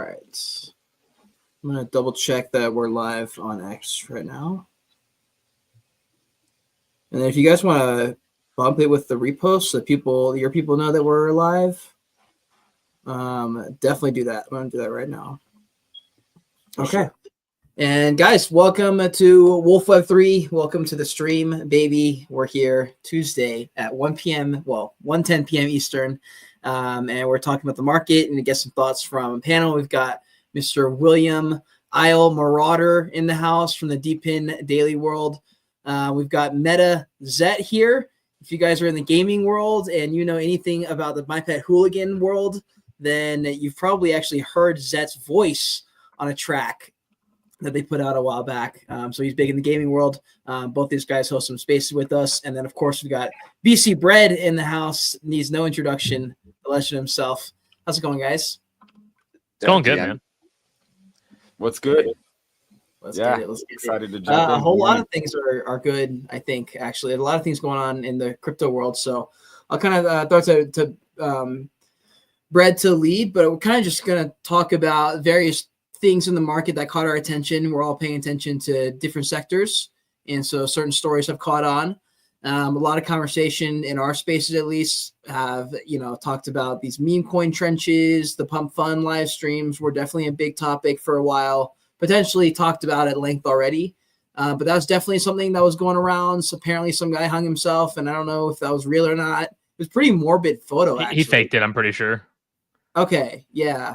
right. I'm going to double check that we're live on X right now. And then if you guys want to bump it with the repost so your people know that we're live, definitely do that. I'm going to do that right now. Okay. Sure. And guys, welcome to WolfWeb3. Welcome to the stream, baby. We're here Tuesday at 1 p.m. Well, 1:10 p.m. Eastern. And we're talking about the market and to get some thoughts from a panel. We've got Mr. William Isle Marauder in the house from the DPIN Daily World. We've got Meta Zet here. If you guys are in the gaming world and you know anything about the My Pet Hooligan world, then you've probably actually heard Zet's voice on a track that they put out a while back. So he's big in the gaming world. Both these guys host some spaces with us. And then, of course, we've got BC Bread in the house. Needs no introduction. The legend himself. How's it going, guys? It's going good, man. What's good? Let's get it. Excited to jump in. A whole lot of things are good, I think, actually. There's a lot of things going on in the crypto world. So I'll kind of throw it to Bread to lead, but we're kind of just going to talk about various things in the market that caught our attention. We're all paying attention to different sectors. And so certain stories have caught on. A lot of conversation in our spaces, at least, have, talked about these meme coin trenches, the pump fund live streams were definitely a big topic for a while, potentially talked about at length already. But that was definitely something that was going around. So apparently some guy hung himself, and I don't know if that was real or not. It was a pretty morbid photo, actually. He faked it, I'm pretty sure. Okay, yeah.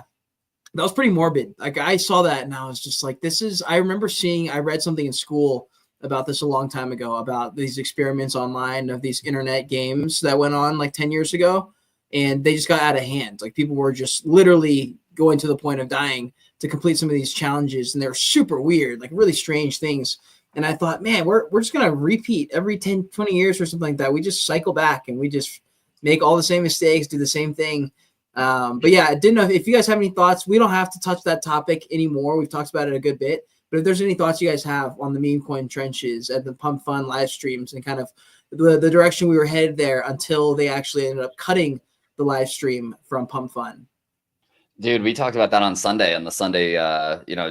That was pretty morbid. Like, I saw that and I was just like, I read something in school about this a long time ago about these experiments online of these internet games that went on like 10 years ago. And they just got out of hand. Like, people were just literally going to the point of dying to complete some of these challenges. And they're super weird, like really strange things. And I thought, man, we're just going to repeat every 10, 20 years or something like that. We just cycle back and we just make all the same mistakes, do the same thing. But yeah, I didn't know if you guys have any thoughts. We don't have to touch that topic anymore. We've talked about it a good bit. But if there's any thoughts you guys have on the meme coin trenches and the pump fund live streams and kind of the direction we were headed there until they actually ended up cutting the live stream from pump fund. Dude, we talked about that on Sunday. On the Sunday,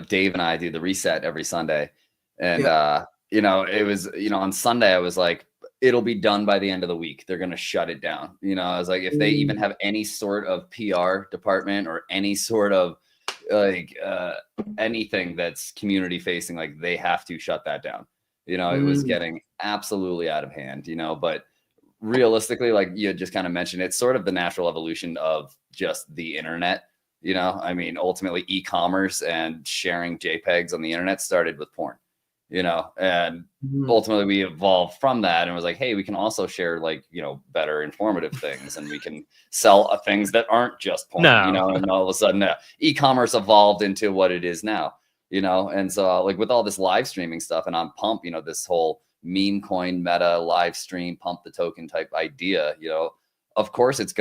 Dave and I do the reset every Sunday. And, it was, on Sunday, I was like, it'll be done by the end of the week. They're going to shut it down. I was like, if they even have any sort of PR department or any sort of anything that's community facing, like they have to shut that down. It was getting absolutely out of hand, but realistically, like you just kind of mentioned, it's sort of the natural evolution of just the internet. Ultimately e-commerce and sharing JPEGs on the internet started with porn. And ultimately we evolved from that and was like, hey, we can also share better informative things and we can sell things that aren't just porn, and all of a sudden e-commerce evolved into what it is now, and so with all this live streaming stuff and on Pump, this whole meme coin meta live stream, pump the token type idea, of course it's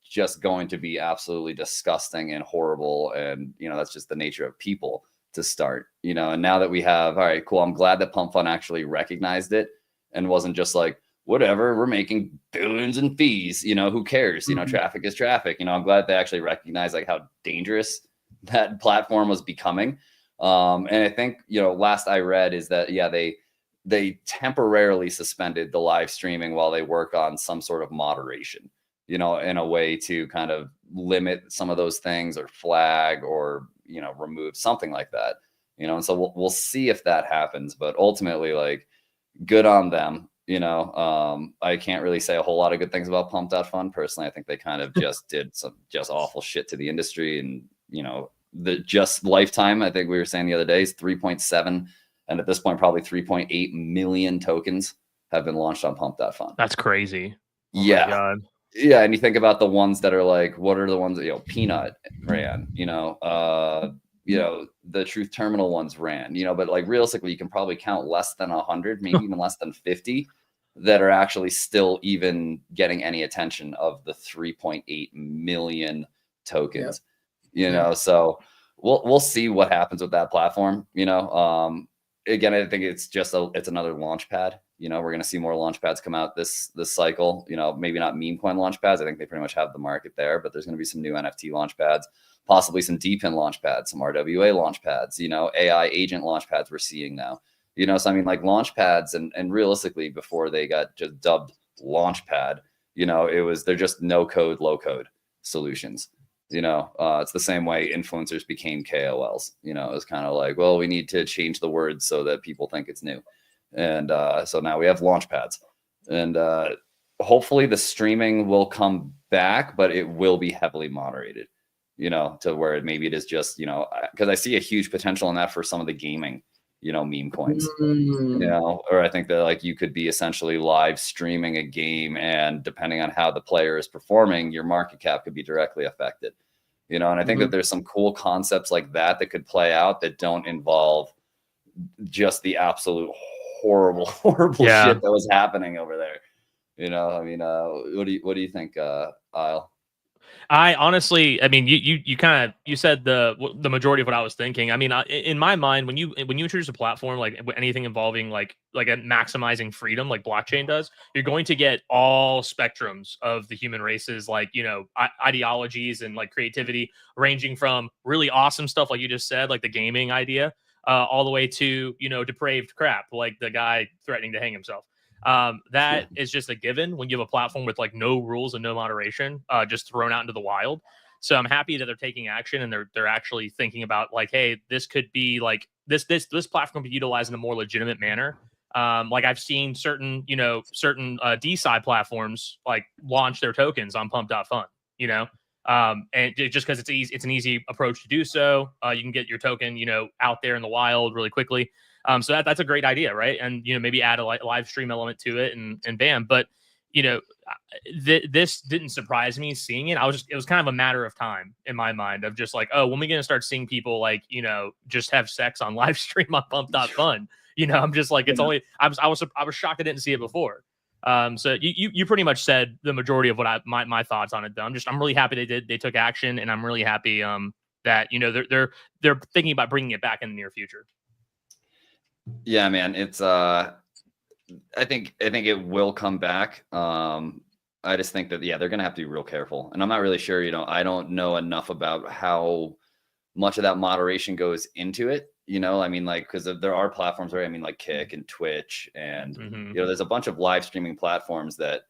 just going to be absolutely disgusting and horrible. And, that's just the nature of people to start, and now that we have, all right, cool. I'm glad that Pump Fund actually recognized it and wasn't just like, whatever, we're making billions in fees, who cares? Traffic is traffic. I'm glad they actually recognized how dangerous that platform was becoming. And I think, last I read is that, they temporarily suspended the live streaming while they work on some sort of moderation, in a way to kind of limit some of those things or flag or, remove something like that, and so we'll see if that happens, but ultimately good on them. I can't really say a whole lot of good things about Pump.Fund personally. I think they kind of just did some just awful shit to the industry, and the just lifetime, I think we were saying the other day, is 3.7, and at this point probably 3.8 million tokens have been launched on Pump.Fund. That's crazy. Oh yeah. My God. Yeah, and you think about the ones that are what are the ones that Peanut ran, the Truth Terminal ones ran, but realistically you can probably count less than 100, maybe even less than 50 that are actually still even getting any attention of the 3.8 million tokens. So we'll see what happens with that platform. Again, I think it's just it's another launch pad. We're going to see more launch pads come out this cycle, maybe not meme coin launch pads. I think they pretty much have the market there, but there's going to be some new NFT launch pads. possibly some DPIN launch pads, some RWA launch pads, AI agent launch pads we're seeing now. So I mean, like launch pads and realistically before they got just dubbed Launchpad, they're just no code, low code solutions. It's the same way influencers became KOLs. It was kind of like, well, we need to change the words so that people think it's new. And so now we have launch pads. And hopefully the streaming will come back, but it will be heavily moderated, to where maybe it is just, because I see a huge potential in that for some of the gaming, meme coins, or I think that like you could be essentially live streaming a game, and depending on how the player is performing, your market cap could be directly affected, and I think that there's some cool concepts like that could play out that don't involve just the absolute horrible shit that was happening over there. I mean, what do you think, Isle? I honestly, I mean, you said the majority of what I was thinking. I mean, in my mind, when you introduce a platform like anything involving like a maximizing freedom, like blockchain does, you're going to get all spectrums of the human races, like ideologies and like creativity, ranging from really awesome stuff like you just said, like the gaming idea, all the way to depraved crap, like the guy threatening to hang himself. That is just a given when you have a platform with like no rules and no moderation, just thrown out into the wild. So I'm happy that they're taking action and they're actually thinking about like, hey, this could be like this platform could be utilized in a more legitimate manner. Like I've seen certain DeSci platforms like launch their tokens on Pump.Fun, and just because it's an easy approach to do so. You can get your token, out there in the wild really quickly. So that's a great idea, right? And maybe add a live stream element to it, and bam. But this didn't surprise me seeing it. It was kind of a matter of time in my mind of just like, oh, when are we gonna start seeing people like just have sex on live stream on Pump.Fun? I'm just like, it's only I was shocked I didn't see it before. So you pretty much said the majority of what my thoughts on it. Though I'm really happy they took action, and I'm really happy that they're thinking about bringing it back in the near future. Yeah, man, it's I think it will come back. I just think that they're gonna have to be real careful, and I'm not really sure. I don't know enough about how much of that moderation goes into it. I mean, like, because there are platforms where like Kick and Twitch, and there's a bunch of live streaming platforms that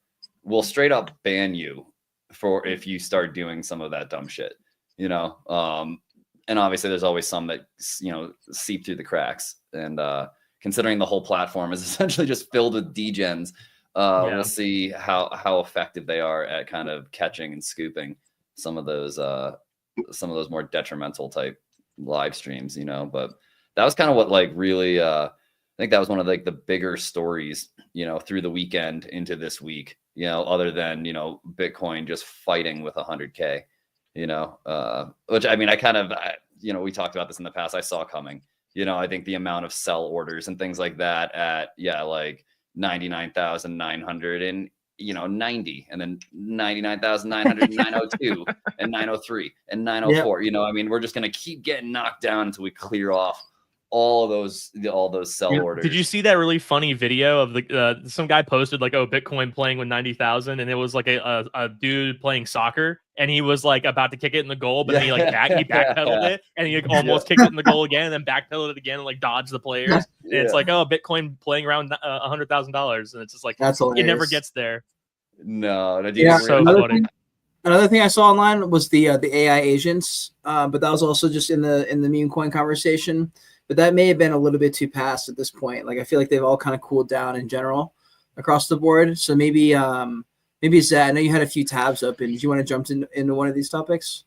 will straight up ban you for if you start doing some of that dumb shit. And obviously there's always some that seep through the cracks, and considering the whole platform is essentially just filled with degens, we'll see how effective they are at kind of catching and scooping some of those more detrimental type live streams, but that was kind of what like really I think that was one of like the bigger stories through the weekend into this week, other than Bitcoin just fighting with 100K. Which I mean, we talked about this in the past. I saw coming, I think the amount of sell orders and things like that at, like 99,900 and, 90, and then 99,900, 902 and 903 and 904. I mean, we're just going to keep getting knocked down until we clear off all those sell orders. Did you see that really funny video of the some guy posted like, oh, Bitcoin playing with 90,000, and it was like a dude playing soccer, and he was like about to kick it in the goal, but then he backpedaled it, and he like, almost kicked it in the goal again, and then backpedaled it again and like dodged the players. And it's like, oh, Bitcoin playing around $100,000, and it's just like, that's hilarious. It never gets there. No, so funny. Another thing I saw online was the AI agents, but that was also just in the meme coin conversation. But that may have been a little bit too past at this point. Like I feel like they've all kind of cooled down in general across the board. So maybe Zach, I know you had a few tabs open. Did you want to jump into one of these topics?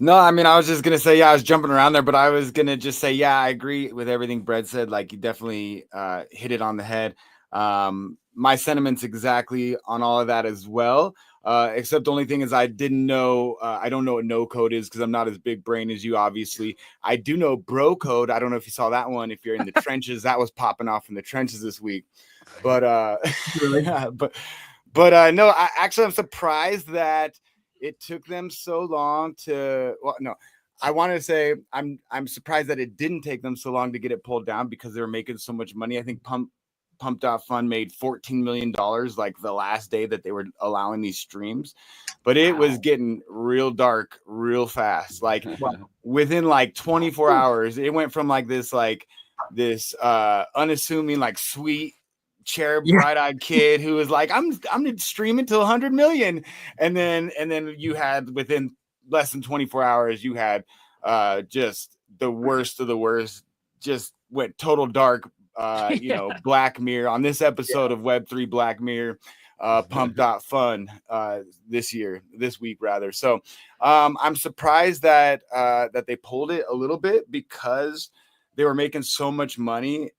No, I mean, I was just going to say, I was jumping around there, but I was going to just say, I agree with everything Brett said. Like, you definitely hit it on the head. My sentiments exactly on all of that as well. Except the only thing is I didn't know, I don't know what no code is because I'm not as big brain as you, obviously. I do know bro code. I don't know if you saw that one. If you're in the trenches, that was popping off in the trenches this week. But really? No, I'm surprised that it took them so long to, well, no, I want to say I'm surprised that it didn't take them so long to get it pulled down because they were making so much money. I think Pump.Fun made $14 million like the last day that they were allowing these streams, but it was getting real dark real fast. Like within like 24 hours, it went from like this unassuming, like sweet cherub bright-eyed kid who was like, I'm gonna stream it to 100 million, and then you had within less than 24 hours you had just the worst of the worst, just went total dark. Black Mirror on this episode of Web3 Black Mirror, Pump.Fun this week rather. So I'm surprised that they pulled it a little bit because they were making so much money,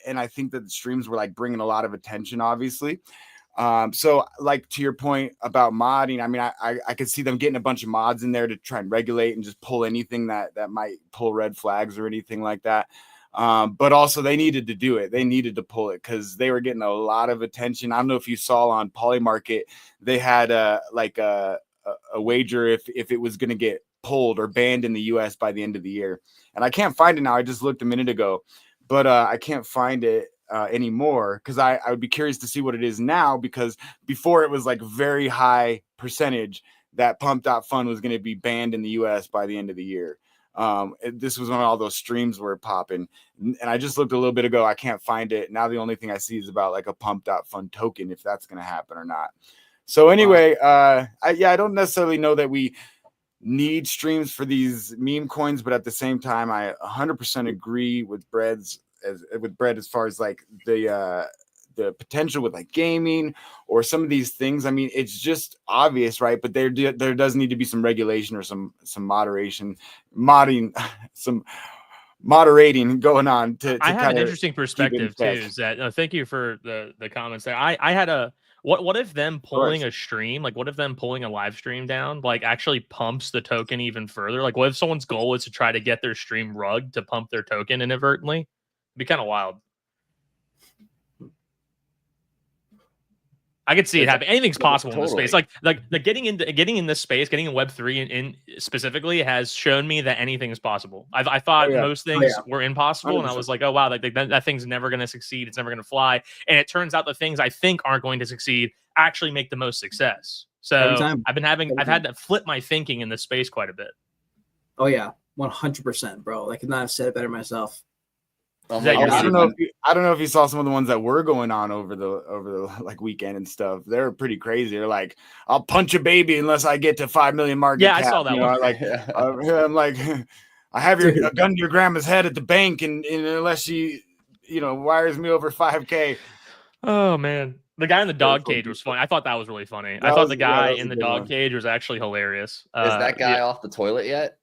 and I think that the streams were like bringing a lot of attention, obviously. So like to your point about modding, I mean, I could see them getting a bunch of mods in there to try and regulate and just pull anything that might pull red flags or anything like that. But also they needed to do it. They needed to pull it because they were getting a lot of attention. I don't know if you saw on Polymarket, they had a wager if it was going to get pulled or banned in the US by the end of the year. And I can't find it now. I just looked a minute ago, but I can't find it anymore because I would be curious to see what it is now, because before it was like very high percentage that Pump.Fun was going to be banned in the US by the end of the year. This was when all those streams were popping, and I just looked a little bit ago. I can't find it now. The only thing I see is about like a Pump.Fun token, if that's going to happen or not. So anyway, I don't necessarily know that we need streams for these meme coins, but at the same time, I 100% agree with Brett as far as like the potential with like gaming or some of these things. I mean, it's just obvious, right? But there does need to be some regulation or some moderating going on to I have an interesting perspective too. Is that thank you for the comments there. I had what if them pulling a stream, like what if them pulling a live stream down, like actually pumps the token even further? Like what if someone's goal is to try to get their stream rugged to pump their token inadvertently? It'd be kind of wild. I could see it happen. Anything's possible in this space. Like getting in this space, getting in Web3 in specifically has shown me that anything is possible. I thought most things were impossible, 100%. And I was like, oh wow, like that thing's never going to succeed. It's never going to fly. And it turns out the things I think aren't going to succeed actually make the most success. So I've had to flip my thinking in this space quite a bit. Oh yeah, 100%, bro. I could not have said it better myself. I don't know if you saw some of the ones that were going on over the like weekend and stuff. They were pretty crazy. They're like, I'll punch a baby unless I get to 5 million market cap. I saw that one. Like, I'm like, I have a gun to your grandma's head at the bank, and unless she, wires me over 5K. Oh man, the guy in the dog cage was funny. I thought that was really funny. I thought the guy in the dog cage was actually hilarious. Is that guy off the toilet yet?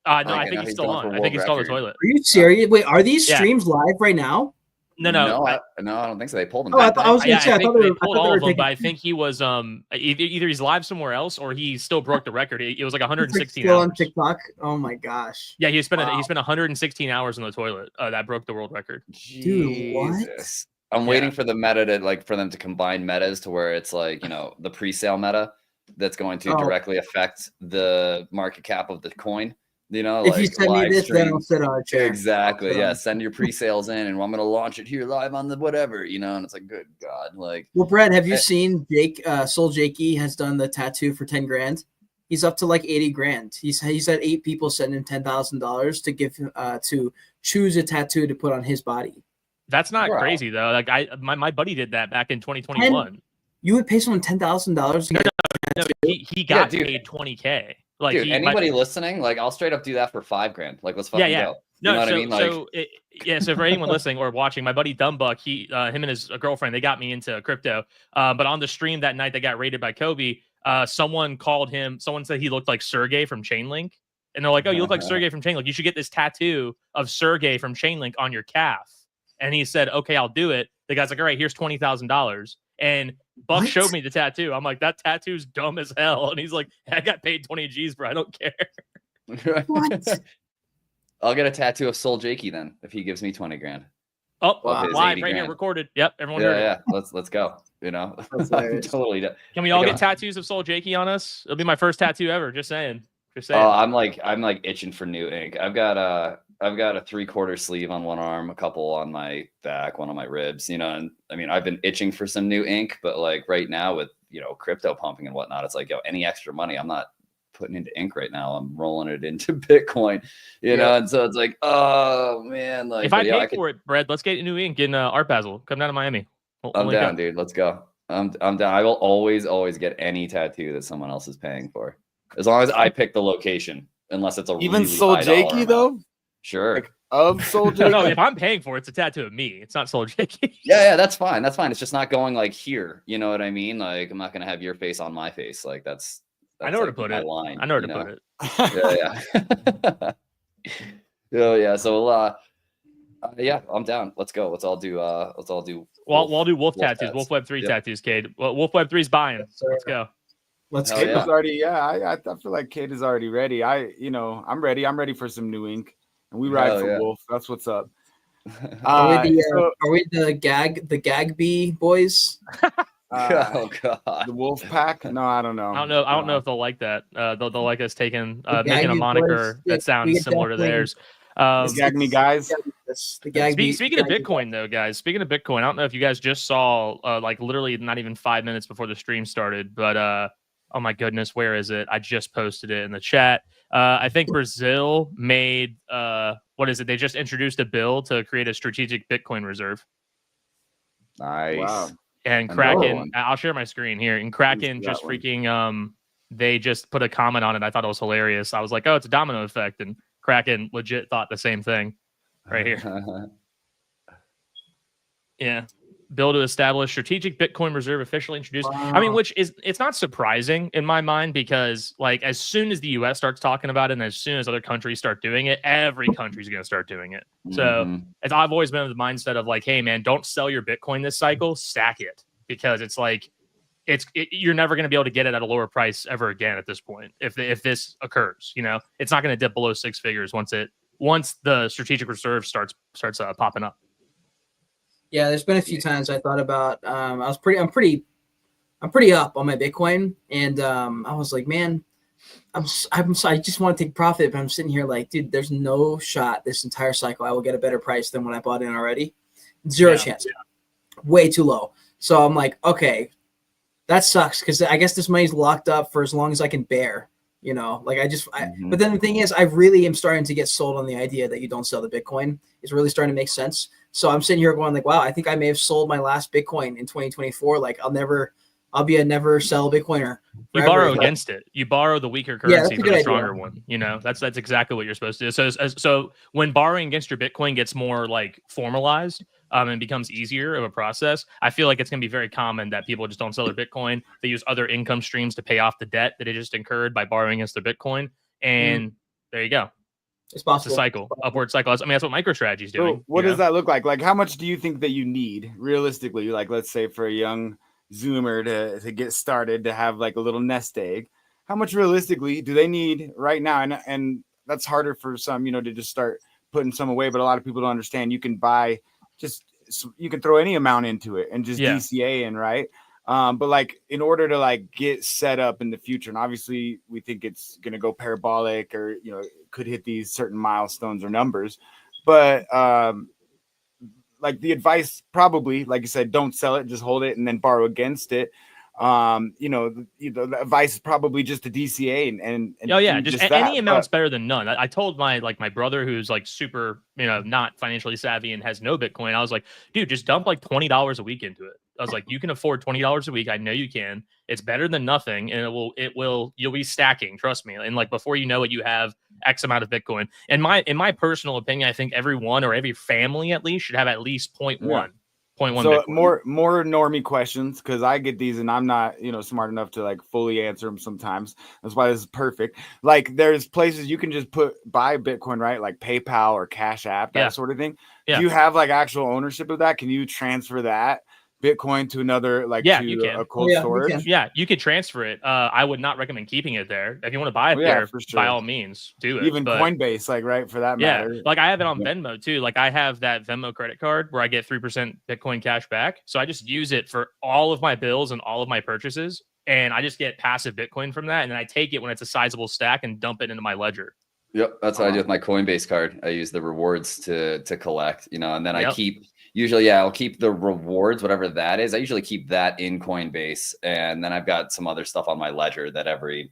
No, I think he's still on. I think he's still on the toilet. Are you serious? Wait, are these streams live right now? No, I don't think so. They pulled them. I was going to say, I thought they pulled all of them, but I think he was either he's live somewhere else or he still broke the record. It was like 116 still hours on TikTok. Oh my gosh. Yeah, he spent 116 hours in the toilet. That broke the world record. Dude, what? I'm waiting for the meta to for them to combine metas to where it's like, the pre-sale meta that's going to directly affect the market cap of the coin. If you send me this, then I'll sit on a chair. Exactly. Yeah. Send your pre-sales in, and I'm going to launch it here live on the whatever, and it's like, good God. Like, well, Brett, have you seen Jake, Soul Jakey has done the tattoo for 10 grand. He's up to like 80 grand. He's had 8 people send him $10,000 to give him, to choose a tattoo to put on his body. That's not crazy though. Like my buddy did that back in 2021. You would pay someone $10,000? No, he got paid $20K. Like, dude, anybody listening, like, I'll straight up do that for $5,000. Like, let's fucking go. No, what I mean? Like, so for anyone listening or watching, my buddy Dumbbuck, him and his girlfriend, they got me into crypto. But on the stream that night, they got raided by Kobe. Someone said he looked like Sergey from Chainlink, and they're like, "Oh, you look like Sergey from Chainlink. You should get this tattoo of Sergey from Chainlink on your calf." And he said, "Okay, I'll do it." The guy's like, "All right, here's $20,000." And Buck showed me the tattoo. I'm like, that tattoo's dumb as hell. And he's like, I got paid 20 G's, bro. I don't care. What? I'll get a tattoo of Soul Jakey then if he gives me 20 grand. Oh, live right here, recorded. Yep, everyone heard it. Let's go. Totally. Can we all get tattoos of Soul Jakey on us? It'll be my first tattoo ever. Just saying. Oh, I'm like itching for new ink. I've got I've got a 3/4 sleeve on one arm, a couple on my back, one on my ribs, you know, and I mean, I've been itching for some new ink, but like right now with, you know, crypto pumping and whatnot, it's like, yo, any extra money, I'm not putting into ink right now. I'm rolling it into Bitcoin, you know, and so it's like, oh man, like If I yeah, pay for it, Brad, let's get a new ink in Art Basel. Come down to Miami. I'm down, dude. Let's go. I'm down. I will always get any tattoo that someone else is paying for, as long as I pick the location, unless it's a Even really Soul high dollar Jakey amount. though, Sure. like, of Soul Jakey. No, if I'm paying for it, it's a tattoo of me. It's not Soul Jakey. Yeah, that's fine. That's fine. It's just not going like here. You know what I mean? Like I'm not gonna have your face on my face. Like that's I know where to like put my it. line, I know where you to put it. Yeah. Oh yeah. So yeah, I'm down. Let's go. Let's all do Well, we'll do wolf tattoos, tats. Wolf Web 3 Yep. tattoos, Cade. Well, Wolf Web 3's buying. Let's go. Let's Hell go. Kate yeah. was already, I feel like Kate is already ready. I'm ready. I'm ready for some new ink, and we ride Hell for yeah. Wolf. That's what's up. Are we So, the gag bee boys? Oh god. the Wolf Pack? No, I don't know. I don't know if they'll like that. They'll like us taking The making a Gaggy moniker boys, yeah, that sounds we similar to definitely- theirs. Gag me, guys. The gag bee. Speaking of Bitcoin, though, guys. Speaking of Bitcoin, I don't know if you guys just saw, like literally not even 5 minutes before the stream started, but oh my goodness, where is it? I just posted it in the chat. I think Brazil made what is it? They just introduced a bill to create a strategic Bitcoin reserve. Nice. Wow. And Another Kraken, one. I'll share my screen here. And Kraken that just one. freaking they just put a comment on it. I thought it was hilarious. I was like, oh, it's a domino effect, and Kraken legit thought the same thing. Right here. Yeah. Bill to establish strategic Bitcoin reserve officially introduced. I mean, Wow. which is, it's not surprising in my mind, because like as soon as the US starts talking about it and as soon as other countries start doing it, every country's going to start doing it. So Mhm. I've always been of the mindset of like, hey man, don't sell your Bitcoin this cycle, stack it, because it's like, you're never going to be able to get it at a lower price ever again at this point. If this occurs, you know, it's not going to dip below six figures once the strategic reserve starts popping up. Yeah, there's been a few times I thought about. I'm pretty up on my Bitcoin, and I was like, man, I just want to take profit, but I'm sitting here like, dude, there's no shot this entire cycle I will get a better price than when I bought in already. Zero Yeah. chance. Way too low. So I'm like, okay, that sucks, because I guess this money's locked up for as long as I can bear. You know, like Mhm. but then the thing is, I really am starting to get sold on the idea that you don't sell the Bitcoin. It's really starting to make sense. So I'm sitting here going like, wow, I think I may have sold my last Bitcoin in 2024. Like I'll be a never sell Bitcoiner. You forever. borrow Like, against it. You borrow the weaker Yeah, that's currency a for good the idea. stronger one. You know, that's exactly what you're supposed to do. So when borrowing against your Bitcoin gets more like formalized and becomes easier of a process, I feel like it's going to be very common that people just don't sell their Bitcoin. They use other income streams to pay off the debt that they just incurred by borrowing against their Bitcoin. And there you go. It's It's a possible. cycle, upward cycle. I mean, that's what MicroStrategy is doing. So what you does know? that look like? Like, how much do you think that you need realistically? Like, let's say for a young Zoomer to get started, to have like a little nest egg, how much realistically do they need right now? And that's harder for some, you know, to just start putting some away. But a lot of people don't understand. You can buy you can throw any amount into it and just Yeah. DCA in, right? But like in order to like get set up in the future, and obviously we think it's gonna go parabolic, or you know, could hit these certain milestones or numbers, but like the advice probably, like you said, don't sell it, just hold it and then borrow against it. You know, the advice is probably just to DCA and Oh yeah, do just that. any amount's better than none. I told my brother, who's like super, you know, not financially savvy and has no Bitcoin. I was like, dude, just dump like $20 a week into it. I was like, you can afford $20 a week. I know you can. It's better than nothing, and you'll be stacking. Trust me. And like before you know it, you have X amount of Bitcoin. And in my personal opinion, I think everyone or every family at least should have at least 0.1. Yeah. 0.1 So Bitcoin. more normie questions, because I get these and I'm not, you know, smart enough to like fully answer them sometimes. That's why this is perfect. Like there's places you can just buy Bitcoin, right? Like PayPal or Cash App, that Yeah. sort of thing. Yeah. Do you have like actual ownership of that? Can you transfer that Bitcoin to another, like Yeah, to you can. a cold Yeah, you storage? can. Yeah, you could transfer it. I would not recommend keeping it there. If you want to buy it Oh, yeah, there, for sure. by all means, do it. Even But Coinbase, like, right, for that yeah, matter. like I have it on Yeah. Venmo too. Like I have that Venmo credit card where I get 3% Bitcoin cash back. So I just use it for all of my bills and all of my purchases. And I just get passive Bitcoin from that. And then I take it when it's a sizable stack and dump it into my ledger. Yep, that's what I do with my Coinbase card. I use the rewards to collect, you know, and then I Yep. I'll keep the rewards, whatever that is. I usually keep that in Coinbase, and then I've got some other stuff on my ledger that every,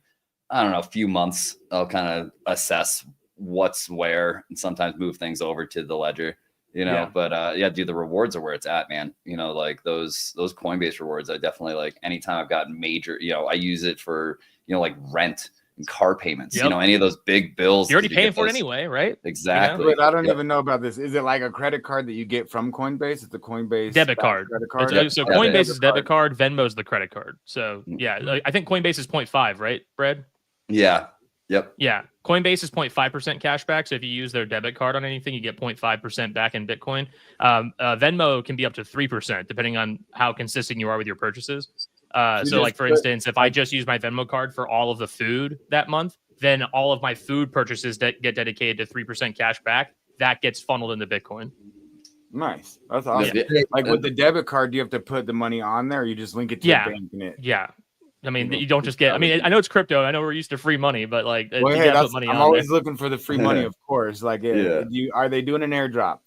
I don't know, a few months I'll kind of assess what's where, and sometimes move things over to the ledger, you know. Yeah. But yeah, dude, the rewards are where it's at, man. You know, like those Coinbase rewards, I definitely like. Anytime I've got major, you know, I use it for, you know, like rent and car payments, Yep. you know, any of those big bills. You're already that paying get for it those- anyway, right? Exactly. Wait, I don't Yep. even know about this. Is it like a credit card that you get from Coinbase? It's a Coinbase Debit card. credit It's- card. so Yeah, Coinbase is debit card, Venmo's the credit card. So Mm. yeah, like, I think Coinbase is 0.5, right, Brad? Yeah. Yep. Yeah, Coinbase is 0.5% cash back. So if you use their debit card on anything, you get 0.5% back in Bitcoin. Venmo can be up to 3%, depending on how consistent you are with your purchases. So like, for instance, if I just use my Venmo card for all of the food that month, then all of my food purchases that get dedicated to 3% cash back, that gets funneled into Bitcoin. Nice. That's awesome. Yeah. Like with the debit card, do you have to put the money on there, or you just link it to Yeah. your bank and it? Yeah. I mean, You know, you don't just get, I mean, I know it's crypto. I know we're used to free money, but like, Well, you hey, gotta put money I'm on always there. looking for the free money, of course. Like, Yeah. are they doing an airdrop?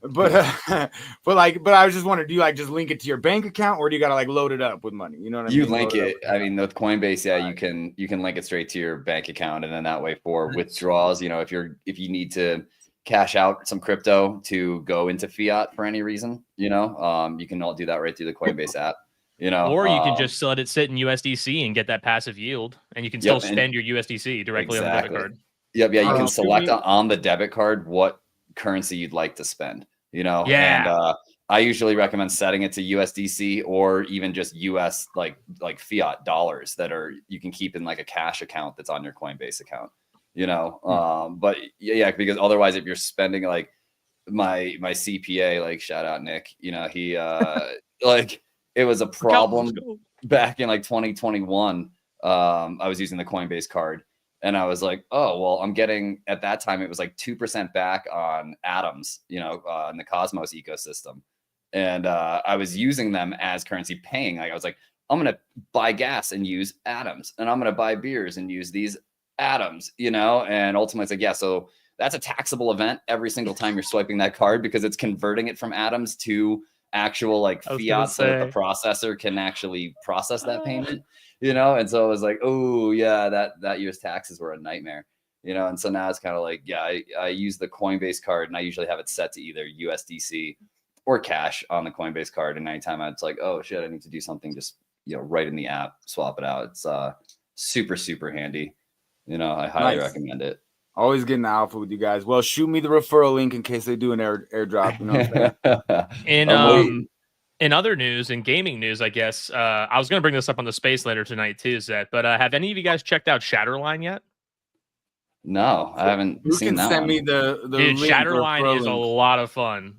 But but I was just wondering, do you like just link it to your bank account, or do you gotta like load it up with money? You know what I You mean? link Load it. I mean, with Coinbase, yeah, you can link it straight to your bank account, and then that way for withdrawals, you know, if you need to cash out some crypto to go into fiat for any reason, you know, you can all do that right through the Coinbase app. You know, Or you can just let it sit in USDC and get that passive yield, and you can still Yep, and- spend your USDC directly on the debit Exactly. card. Yep, yeah, you can Should select we- on the debit card what currency you'd like to spend, you know. Yeah. And I usually recommend setting it to USDC or even just US like fiat dollars that are you can keep in like a cash account that's on your Coinbase account, you know. But yeah, because otherwise if you're spending like my CPA, like shout out Nick, you know, he like it was a problem Let's go. back in like 2021. I was using the Coinbase card. And I was like, oh, well, I'm getting at that time, it was like 2% back on Atoms, you know, in the Cosmos ecosystem. And I was using them as currency paying. Like I was like, I'm going to buy gas and use Atoms, and I'm going to buy beers and use these Atoms, you know, and ultimately it's like, yeah, so that's a taxable event every single time you're swiping that card because it's converting it from Atoms to actual like I was gonna fiat so that the say. processor can actually process that payment. You know, and so I was like, oh yeah, that year's taxes were a nightmare, you know. And so now it's kind of like, yeah, I use the Coinbase card, and I usually have it set to either USDC or cash on the Coinbase card. And anytime it's like, oh shit, I need to do something, just, you know, right in the app, swap it out. It's super handy. You know, I highly Nice. recommend it. Always getting the alpha with you guys. Well, shoot me the referral link in case they do an airdrop. You know what I'm saying? In other news, in gaming news, I guess I was going to bring this up on the space later tonight too, Zed. But have any of you guys checked out Shatterline yet? No, I haven't You seen can that send one. me the Dude, link or Shatterline referral is a link. lot of fun.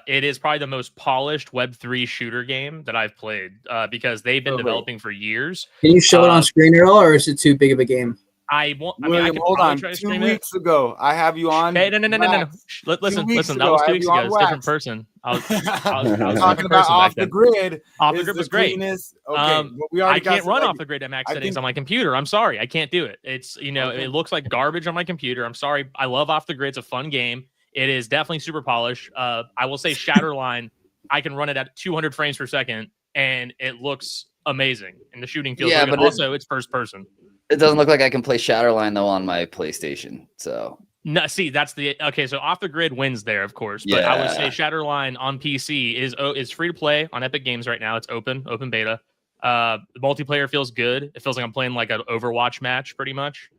It is probably the most polished Web3 shooter game that I've played because they've been Oh, wait. developing for years. Can you show it on screen at all, or is it too big of a game? I mean, I William, could hold probably on. try to 2 stream it. weeks ago, I have you on. Hey, no. wax. Listen, weeks that ago, was I 2 have weeks you ago. on It's a different wax. person. I was a talking different about person off back the then. grid. Off the is grid was the great. cleanest. Okay, well, we I already got can't run like, off the grid at max I settings think- on my computer. I'm sorry, I can't do it. It's Okay. it looks like garbage on my computer. I'm sorry. I love Off the Grid. It's a fun game. It is definitely super polished. I will say Shatterline, I can run it at 200 frames per second, and it looks amazing. And the shooting feels Yeah, really good. but Also, it's first person. It doesn't look like I can play Shatterline though on my PlayStation. So No, see, that's the okay. So Off the Grid wins there, of course. But I would say Yeah. Shatterline on PC is free to play on Epic Games right now. It's open beta. The multiplayer feels good. It feels like I'm playing like an Overwatch match, pretty much.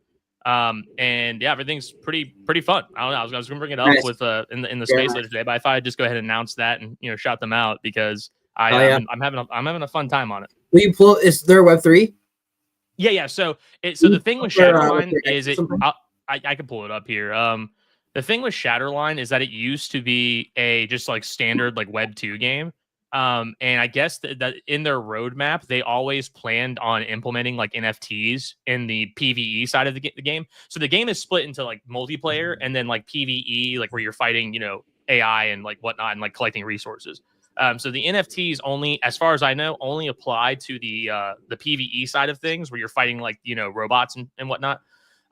And yeah, everything's pretty fun. I don't know. I was gonna bring it up Nice. with in the Yeah, space nice. later today, but I thought I'd just go ahead and announce that and shout them out because Oh, yeah. I'm having a fun time on it. Will you pull? Is there Web3? Yeah. So the thing with Or, Shatterline with your is it. something? I can pull it up here. The thing with Shatterline is that it used to be a just like standard like Web 2 game. And I guess that in their roadmap, they always planned on implementing like NFTs in the PvE side of the game. So the game is split into like multiplayer and then like PvE, like where you're fighting, AI and like whatnot and like collecting resources. So the NFTs only, as far as I know, only apply to the PvE side of things where you're fighting like robots and whatnot.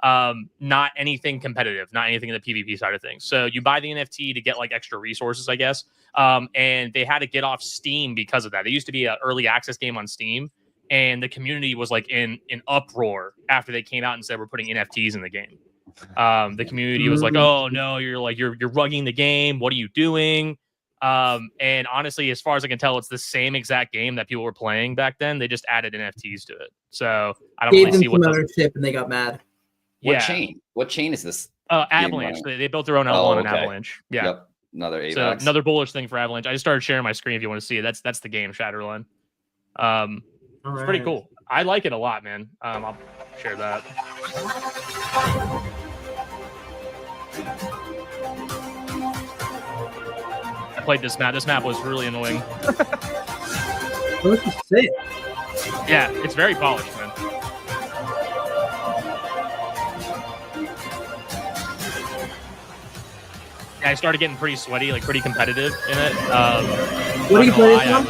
not anything competitive, not anything in the PvP side of things. So you buy the NFT to get like extra resources, I guess. And they had to get off Steam because of that. They used to be an early access game on Steam, and the community was like in uproar after they came out and said we're putting NFTs in the game. The community was like, "Oh no, you're rugging the game. What are you doing?" And honestly, as far as I can tell, it's the same exact game that people were playing back then. They just added NFTs to it. So I don't really see what ownership, and they got mad. What chain? What chain is this? Avalanche. They built their own L1 on Avalanche. Yeah. Yep. Another AVAX. So another bullish thing for Avalanche. I just started sharing my screen if you want to see it. That's the game, Shatterland. It's pretty cool. I like it a lot, man. I'll share that. I played this map. This map was really annoying. What did you say? Yeah, it's very polished, man. Yeah, I started getting pretty sweaty, like pretty competitive in it. What are you playing on?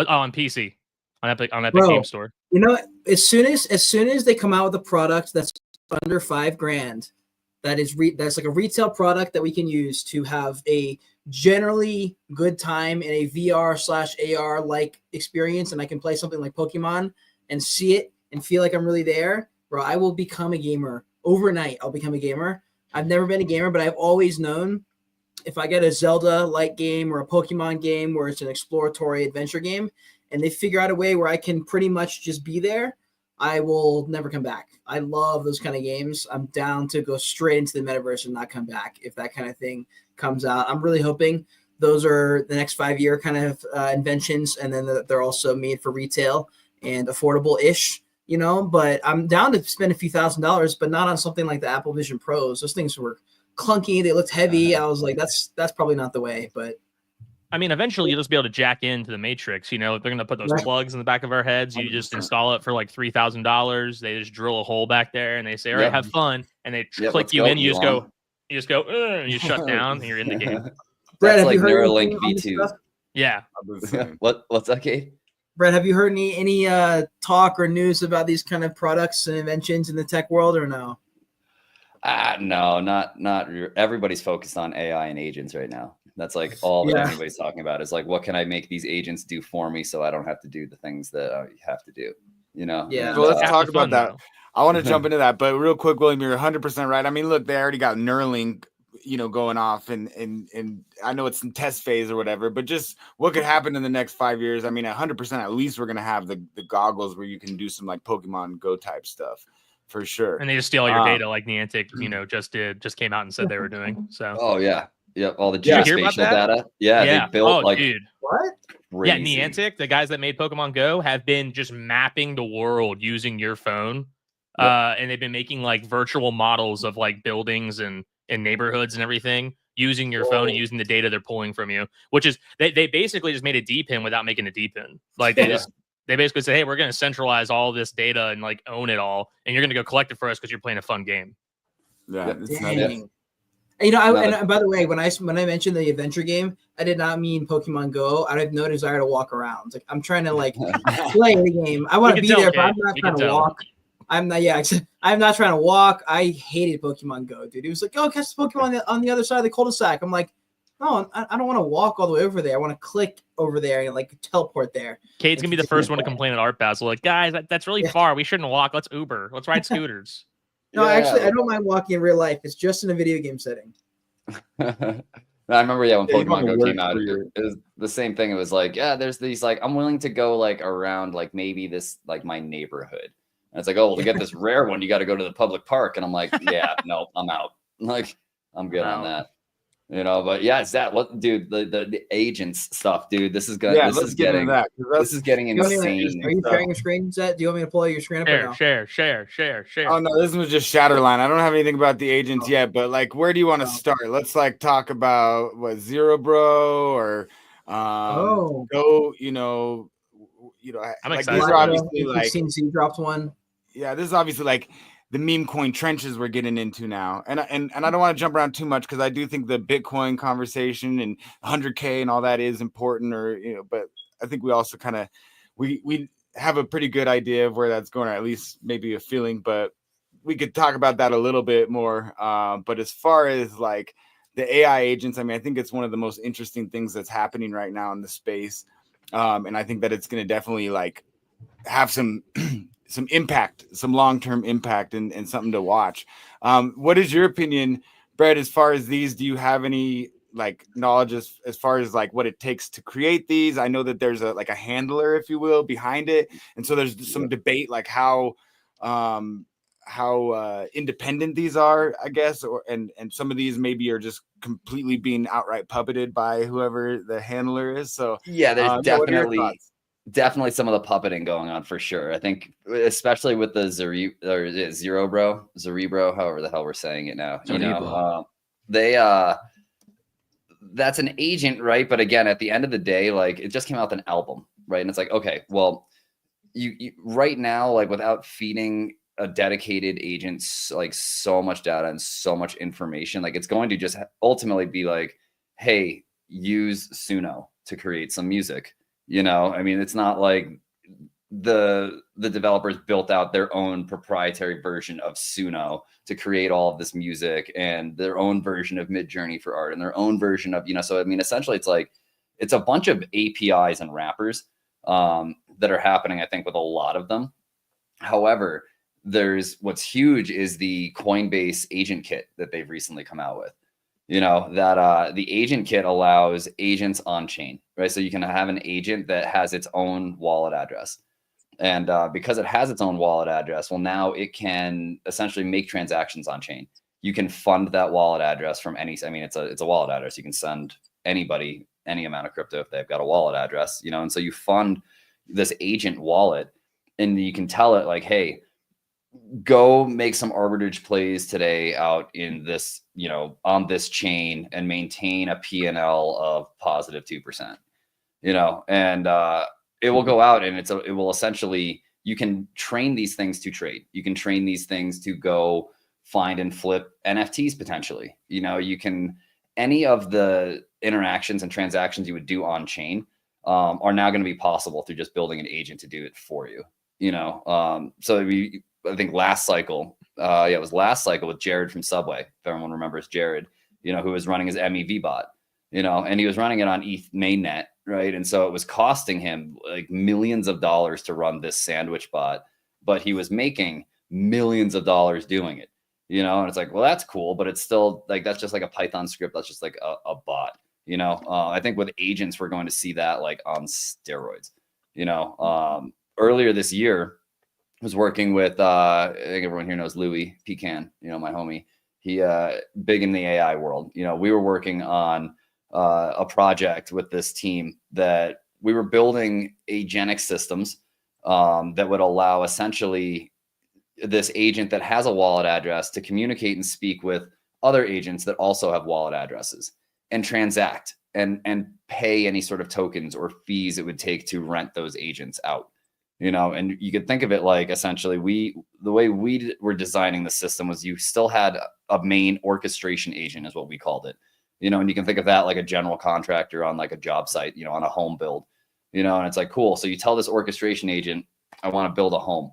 On PC, on Epic Game Store. You know, as soon as they come out with a product that's under $5,000, that's like a retail product that we can use to have a generally good time in a VR/AR like experience, and I can play something like Pokemon and see it and feel like I'm really there, bro, I will become a gamer overnight. I'll become a gamer. I've never been a gamer, but I've always known if I get a Zelda-like game or a Pokemon game where it's an exploratory adventure game and they figure out a way where I can pretty much just be there, I will never come back. I love those kind of games. I'm down to go straight into the metaverse and not come back if that kind of thing comes out. I'm really hoping those are the next 5-year kind of inventions, and then they're also made for retail and affordable-ish. You know, but I'm down to spend a few $1,000s, but not on something like the Apple Vision Pros. Those things were clunky. They looked heavy. I was like, that's probably not the way. But I mean, eventually you'll just be able to jack into the Matrix. You know, if they're going to put those plugs in the back of our heads, you just install it for like $3,000. They just drill a hole back there and they say, all right, have fun. And they click you in. You just go, and you shut down and you're in the game. Brett, that's like Neuralink V2. Yeah. What's that, Kate? Brett, have you heard any talk or news about these kind of products and inventions in the tech world, or no? No, not. Everybody's focused on AI and agents right now. That's like all that anybody's talking about is like, what can I make these agents do for me so I don't have to do the things that I have to do? You know? Yeah. So let's talk about that. I want to jump into that, but real quick, William, you're 100% right. I mean, look, they already got Neuralink, you know, going off, and I know it's in test phase or whatever, but just what could happen in the next 5 years? I mean, 100% at least we're gonna have the goggles where you can do some like Pokemon Go type stuff for sure. And they just steal your data like Niantic, you know, just came out and said they were doing. So all the geospatial data. They built dude. What? Crazy. Yeah, Niantic, the guys that made Pokemon Go, have been just mapping the world using your phone. And they've been making like virtual models of like buildings and neighborhoods and everything using your phone and using the data they're pulling from you, which is they basically just made a DPIN without making a DPIN. Like they basically say, hey, we're going to centralize all this data and like own it all, and you're going to go collect it for us because you're playing a fun game. Yeah, it's Dang. You know, and by the way, when I mentioned the adventure game, I did not mean Pokemon Go. I have no desire to walk around. Like I'm trying to like play the game. I want to be there, but I'm not trying to walk. I'm not trying to walk. I hated Pokemon Go, dude. It was like, oh, catch the Pokemon on the other side of the cul-de-sac. I'm like, no, I don't want to walk all the way over there. I want to click over there and like teleport there. Kate's gonna be the first one to complain at Art Basel. Like, guys, that's really far. We shouldn't walk. Let's Uber. Let's ride scooters. No, actually, I don't mind walking in real life. It's just in a video game setting. I remember, when Pokemon Go came out, it was the same thing. It was like, there's these like, I'm willing to go like around like maybe this like my neighborhood. And it's like, oh, well, to get this rare one, you got to go to the public park. And I'm like, no, I'm out. Like, I'm good on that. You know, but it's that. What, dude? The agents stuff, dude. This is good. This is getting insane. Are you sharing your screen, Zet? Do you want me to pull your screen up? Share. Oh no, this was just Shatterline. I don't have anything about the agents yet, but like, where do you want to start? Let's like talk about what Zero Bro or Go. You know. I'm like, excited. These are obviously like seen Z dropped one. Yeah, this is obviously like the meme coin trenches we're getting into now. And I don't want to jump around too much because I do think the Bitcoin conversation and 100K and all that is important, or but I think we also kind of we have a pretty good idea of where that's going, or at least maybe a feeling. But we could talk about that a little bit more. But as far as like the AI agents, I mean, I think it's one of the most interesting things that's happening right now in the space. And I think that it's going to definitely like have some some impact, some long-term impact, and something to watch. What is your opinion, Brett, as far as these? Do you have any like knowledge as far as like what it takes to create these? I know that there's a like a handler, if you will, behind it, and so there's some debate like how independent these are, I guess, or and some of these maybe are just completely being outright puppeted by whoever the handler is. So yeah, there's what are your thoughts? definitely some of the puppeting going on for sure. I think especially with the Cerebro, however the hell we're saying it now. You know, they that's an agent, right? But again, at the end of the day, like it just came out with an album, right? And it's like, okay, well, you right now, like without feeding a dedicated agent like so much data and so much information, like it's going to just ultimately be like, hey, use Suno to create some music. You know, I mean, it's not like the developers built out their own proprietary version of Suno to create all of this music and their own version of Midjourney for art and their own version of, you know, so I mean, essentially it's like, it's a bunch of APIs and wrappers that are happening, I think, with a lot of them. However, there's what's huge is the Coinbase agent kit that they've recently come out with. You know, that the agent kit allows agents on chain, right? So you can have an agent that has its own wallet address. And because it has its own wallet address, well, now it can essentially make transactions on chain. You can fund that wallet address from any, I mean, it's a wallet address. You can send anybody any amount of crypto if they've got a wallet address, you know, and so you fund this agent wallet and you can tell it like, hey, go make some arbitrage plays today out in this, you know, on this chain and maintain a P&L of positive 2%, you know, and it will go out and it will essentially, you can train these things to trade. You can train these things to go find and flip NFTs potentially. You know, you can, any of the interactions and transactions you would do on chain are now going to be possible through just building an agent to do it for you, you know. So I think last cycle, it was last cycle with Jared from Subway, if everyone remembers Jared, you know, who was running his MEV bot, you know, and he was running it on ETH mainnet, right? And so it was costing him like millions of dollars to run this sandwich bot, but he was making millions of dollars doing it, you know, and it's like, well, that's cool, but it's still like, that's just like a Python script. That's just like a bot, you know. I think with agents, we're going to see that like on steroids, you know. Earlier this year, was working with I think everyone here knows Louis Pecan, you know, my homie. He big in the AI world. You know, we were working on a project with this team that we were building agentic systems that would allow essentially this agent that has a wallet address to communicate and speak with other agents that also have wallet addresses and transact and pay any sort of tokens or fees it would take to rent those agents out. You know, and you could think of it like essentially the way we were designing the system was you still had a main orchestration agent is what we called it, you know, and you can think of that like a general contractor on like a job site, you know, on a home build, you know, and it's like, cool. So you tell this orchestration agent, I want to build a home.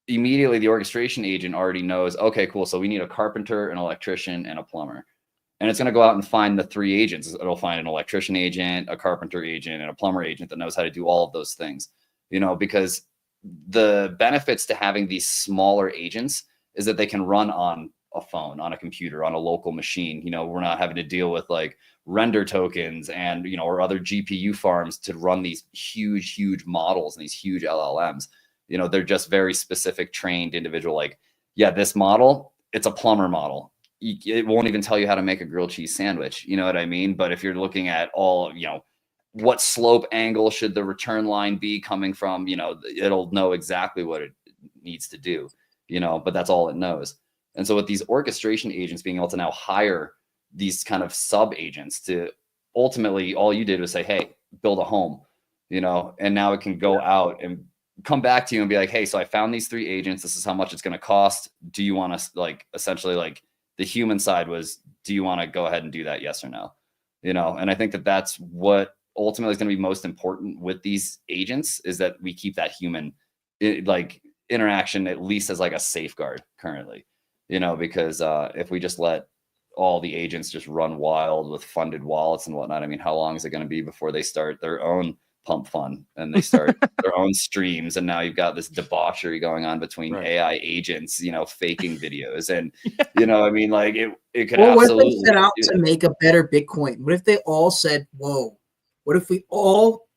Immediately the orchestration agent already knows, okay, cool. So we need a carpenter, an electrician, and a plumber. And it's going to go out and find the three agents. It'll find an electrician agent, a carpenter agent, and a plumber agent that knows how to do all of those things. You know, because the benefits to having these smaller agents is that they can run on a phone, on a computer, on a local machine. You know, we're not having to deal with like render tokens and, you know, or other GPU farms to run these huge models and these huge LLMs. You know, they're just very specific trained individual. Like, yeah, this model, it's a plumber model. It won't even tell you how to make a grilled cheese sandwich. You know what I mean? But if you're looking at all, you know, what slope angle should the return line be coming from, you know, it'll know exactly what it needs to do, you know, but that's all it knows. And so with these orchestration agents being able to now hire these kind of sub agents to ultimately, all you did was say, hey, build a home, you know, and now it can go out and come back to you and be like, hey, so I found these three agents. This is how much it's going to cost. Do you want to like, essentially like the human side was, do you want to go ahead and do that? Yes or no? You know, and I think that that's what ultimately is going to be most important with these agents is that we keep that human like interaction at least as like a safeguard currently, because if we just let all the agents just run wild with funded wallets and whatnot, I mean, how long is it going to be before they start their own pump fund and they start their own streams? And now you've got this debauchery going on between AI agents, faking videos. And, I mean, like it could absolutely. What if they set out to make a better Bitcoin? What if they all said, whoa, what if we all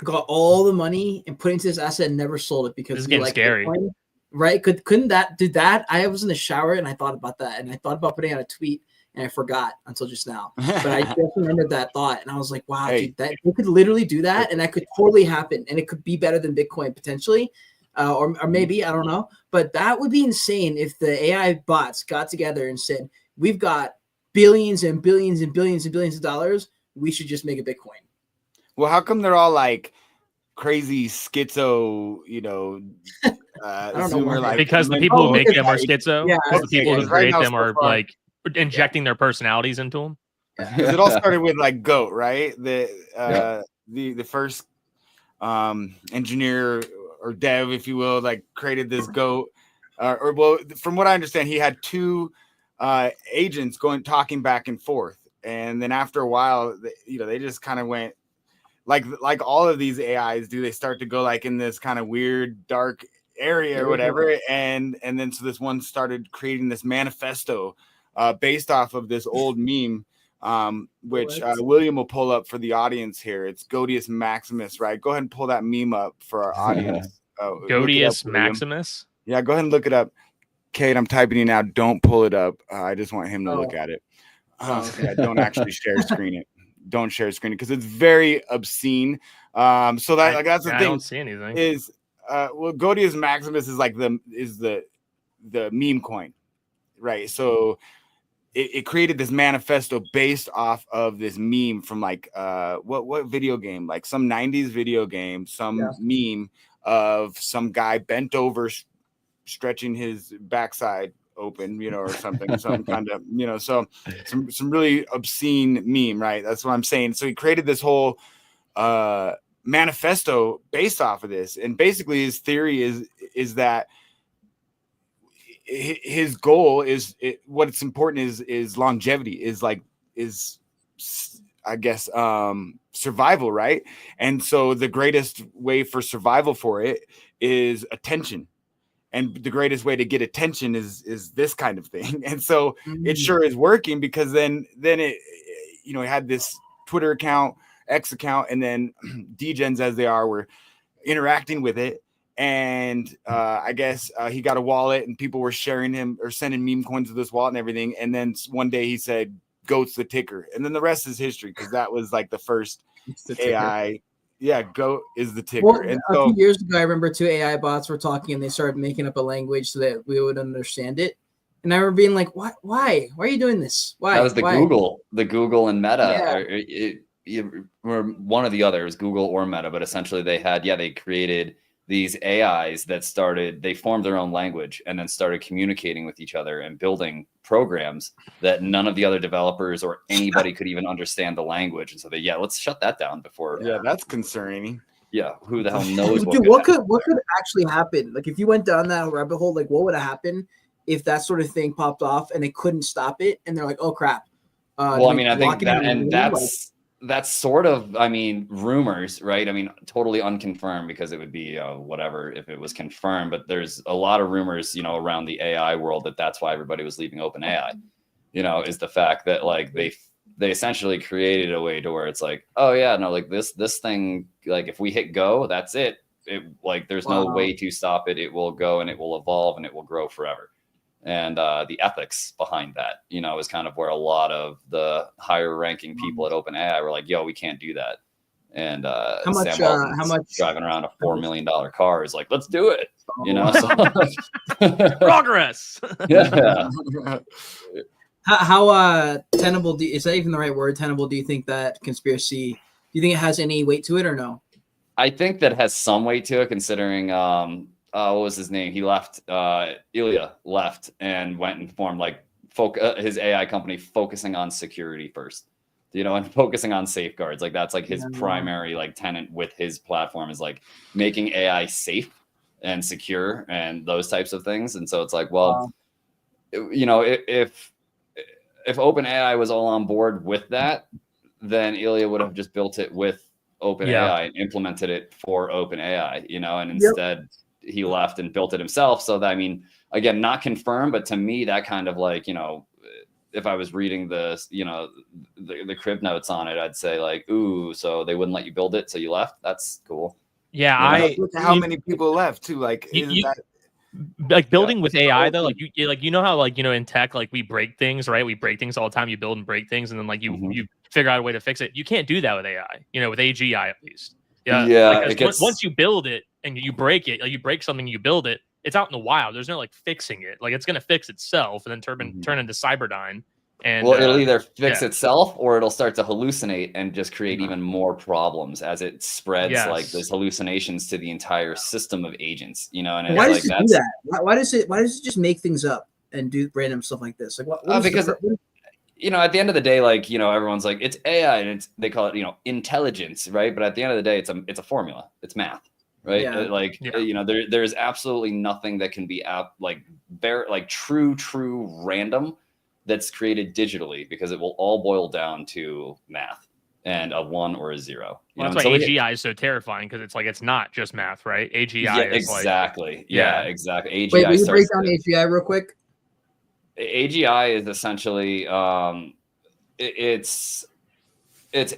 got all the money and put into this asset and never sold it because it's getting scary. Bitcoin, right? Couldn't that do that? I was in the shower and I thought about that, and I thought about putting out a tweet and I forgot until just now. But I just remembered that thought, and I was like, wow, dude, that we could literally do that, and that could totally happen, and it could be better than Bitcoin potentially, or maybe, I don't know. But that would be insane if the AI bots got together and said, we've got billions and billions and billions and billions of dollars, we should just make a Bitcoin. Well, how come they're all like crazy schizo, I don't know like, because the people who make them are schizo. Yeah, the people who create them are like injecting their personalities into them. Because it all started with like Goat, right? The first engineer or dev, if you will, like created this Goat. Well, from what I understand, he had two agents talking back and forth, and then after a while, they just kind of went like all of these AIs do. They start to go like in this kind of weird dark area or whatever, and then so this one started creating this manifesto based off of this old meme, which William will pull up for the audience here. It's Godius Maximus, right? Go ahead and pull that meme up for our audience. Godius Maximus? Yeah, go ahead and look it up. Kate, I'm typing it now. Don't pull it up. I just want him to look at it. Yeah, don't actually share screen it. Don't share screen it because it's very obscene. So that's the thing. I don't see anything. Is Godius Maximus is like the meme coin, right? So it created this manifesto based off of this meme from like what video game, like some 90s video game, meme of some guy bent over stretching his backside open, or something, some kind of, so some really obscene meme, right? That's what I'm saying. So he created this whole manifesto based off of this, and basically his theory is that his goal is what's important is longevity, is I guess survival, right? And so the greatest way for survival for it is attention. And the greatest way to get attention is this kind of thing. And so it sure is working, because then it, it had this Twitter account, X account, and then degens, as they are, were interacting with it. And I guess he got a wallet and people were sharing him or sending meme coins to this wallet and everything. And then one day he said, Goat's the ticker. And then the rest is history, because that was like the first AI. Yeah, Goat is the ticker. Well, and a few years ago, I remember two AI bots were talking and they started making up a language so that we would understand it. And I remember being like, "What? Why? Why are you doing this? Why?" That was the Why? Google and Meta, or one or the other. It was Google or Meta, but essentially they created these AIs that they formed their own language and then started communicating with each other and building programs that none of the other developers or anybody could even understand the language. And so let's shut that down before. Yeah, that's concerning. Yeah, who the hell knows? Dude, what could actually happen? Like, if you went down that rabbit hole, like, what would have happened if that sort of thing popped off and they couldn't stop it? And they're like, oh crap. Well, I mean, I think that, and that's sort of, I mean, rumors, right? I mean, totally unconfirmed, because it would be whatever if it was confirmed. But there's a lot of rumors, around the AI world that's why everybody was leaving OpenAI. Is the fact that like they essentially created a way to where it's like, oh yeah, no, like this thing, like if we hit go, that's it. It like there's no way to stop it. It will go and it will evolve and it will grow forever. And the ethics behind that, is kind of where a lot of the higher ranking people at OpenAI were like, yo, we can't do that. And how much driving around a $4 million car is like, let's do it. Progress. Yeah. How tenable is that even the right word? Tenable? Do you think that conspiracy? Do you think it has any weight to it or no? I think that has some weight to it, considering what was his name? He left. Ilya left and went and formed his AI company, focusing on security first. And focusing on safeguards. Like that's like his primary like tenant with his platform is like making AI safe and secure and those types of things. And so it's like, well, you know, if OpenAI was all on board with that, then Ilya would have just built it with OpenAI and implemented it for OpenAI, you know, and instead he left and built it himself. So that, I mean, again, not confirmed, but to me, that kind of like, you know, if I was reading the, you know, the crib notes on it, I'd say like, ooh, so they wouldn't let you build it, so you left. That's cool. Yeah, you know, look at how many people left too. Like, like building with AI though, like you know how like, you know, in tech, like we break things, right? We break things all the time. You build and break things, and then like you figure out a way to fix it. You can't do that with AI, you know, with AGI at least. Because once you build it and you break it, like you break something, you build it, it's out in the wild. There's no like fixing it. Like it's gonna fix itself and then turn into Cyberdyne. And well, it'll either fix itself or it'll start to hallucinate and just create even more problems as it spreads like those hallucinations to the entire system of agents. You know, and why does it do that? Why does it just make things up and do random stuff like this? Like what because you know, at the end of the day, like, you know, everyone's like, it's AI and they call it, you know, intelligence, right? But at the end of the day, it's a formula, it's math, right? You know, there's absolutely nothing that can be true random that's created digitally, because it will all boil down to math and a 1 or a 0. Well, that's why AGI is so terrifying, because it's like it's not just math, right? AGI is exactly. Exactly. AGI. Wait, will you break down AGI real quick? AGI is essentially it's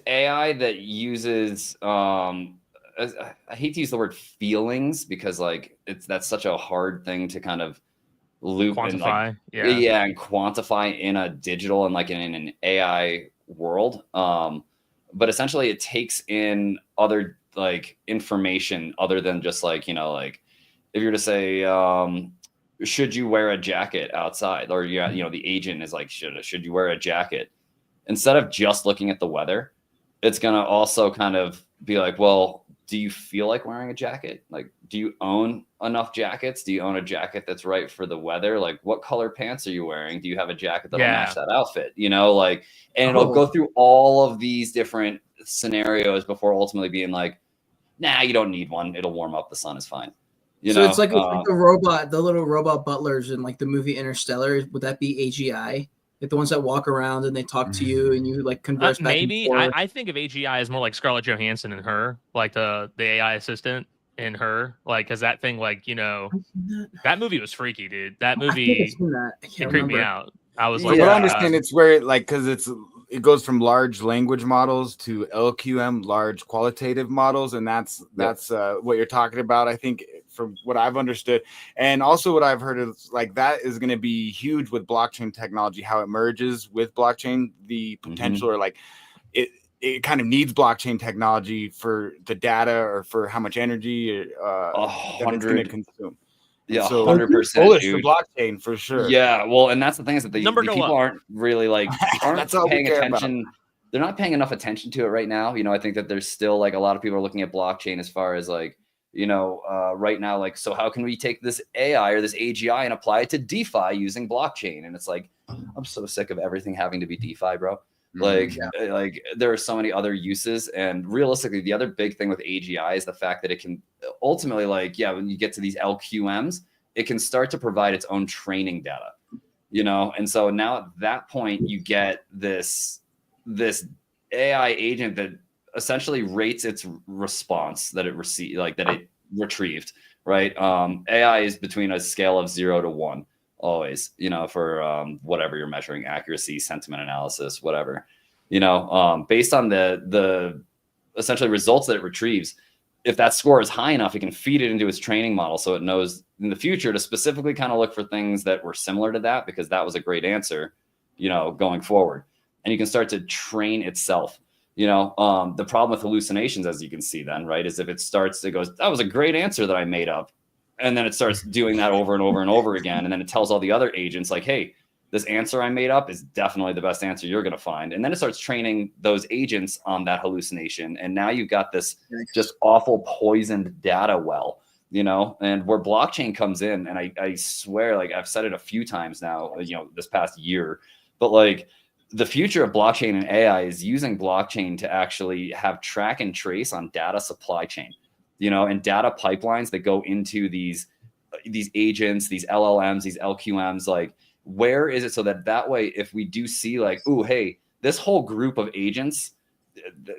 AI that uses I hate to use the word feelings, because like that's such a hard thing to kind of loop quantify and quantify in a digital and like in an AI world. But essentially it takes in other like information other than just like, you know, like if you're to say should you wear a jacket outside, or you know, the agent is like, should you wear a jacket, instead of just looking at the weather, it's going to also kind of be like, well, do you feel like wearing a jacket? Like, do you own enough jackets? Do you own a jacket that's right for the weather? Like, what color pants are you wearing? Do you have a jacket that'll match that outfit? You know, like, and it'll go through all of these different scenarios before ultimately being like, nah, you don't need one. It'll warm up. The sun is fine. You know? It's like the little robot butlers in like the movie Interstellar. Would that be AGI? Like the ones that walk around and they talk to you and you like converse back maybe and forth. I think of AGI as more like Scarlett Johansson and Her, like the AI assistant in Her, like, because that thing, like, you know, that movie was freaky, dude. That movie it creeped me out. I was like, what I understand, it's where it like, because it goes from large language models to LQM, large qualitative models, and that's what you're talking about, I think, from what I've understood. And also what I've heard is like that is going to be huge with blockchain technology, how it merges with blockchain, the potential or like it kind of needs blockchain technology for the data or for how much energy that it's going to consume. Yeah, so 100%. Bullish for blockchain for sure. Yeah, well, and that's the thing, is that the people aren't really like paying attention. They're not paying enough attention to it right now. You know, I think that there's still like a lot of people are looking at blockchain as far as like, you know, right now, like, so how can we take this AI or this AGI and apply it to DeFi using blockchain? And it's like, I'm so sick of everything having to be DeFi, bro. Like there are so many other uses. And realistically, the other big thing with AGI is the fact that it can ultimately, like, when you get to these LQMs, it can start to provide its own training data, you know? And so now at that point, you get this AI agent that essentially rates its response that it received, like that it retrieved, right? AI is between a scale of 0 to 1. Always, you know, for whatever you're measuring, accuracy, sentiment analysis, whatever, you know, based on the essentially results that it retrieves. If that score is high enough, it can feed it into its training model, so it knows in the future to specifically kind of look for things that were similar to that, because that was a great answer, you know, going forward. And you can start to train itself. You know, the problem with hallucinations, as you can see then, right, is if it goes, that was a great answer that I made up. And then it starts doing that over and over and over again. And then it tells all the other agents like, hey, this answer I made up is definitely the best answer you're going to find. And then it starts training those agents on that hallucination. And now you've got this just awful poisoned data well, you know, and where blockchain comes in. And I swear, like I've said it a few times now, you know, this past year, but like the future of blockchain and AI is using blockchain to actually have track and trace on data supply chain. you know, and data pipelines that go into these agents, these LLMs, these LQMs, like where is it so that way, if we do see like, oh, hey, this whole group of agents,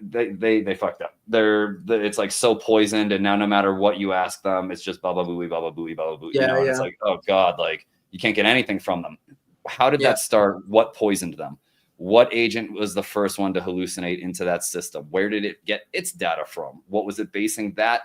they fucked up. It's like so poisoned, and now no matter what you ask them, it's just blah blah booey, blah blah booey, blah blah booey. Yeah, you know? And it's like, oh god, like you can't get anything from them. How did that start? What poisoned them? What agent was the first one to hallucinate into that system? Where did it get its data from? What was it basing that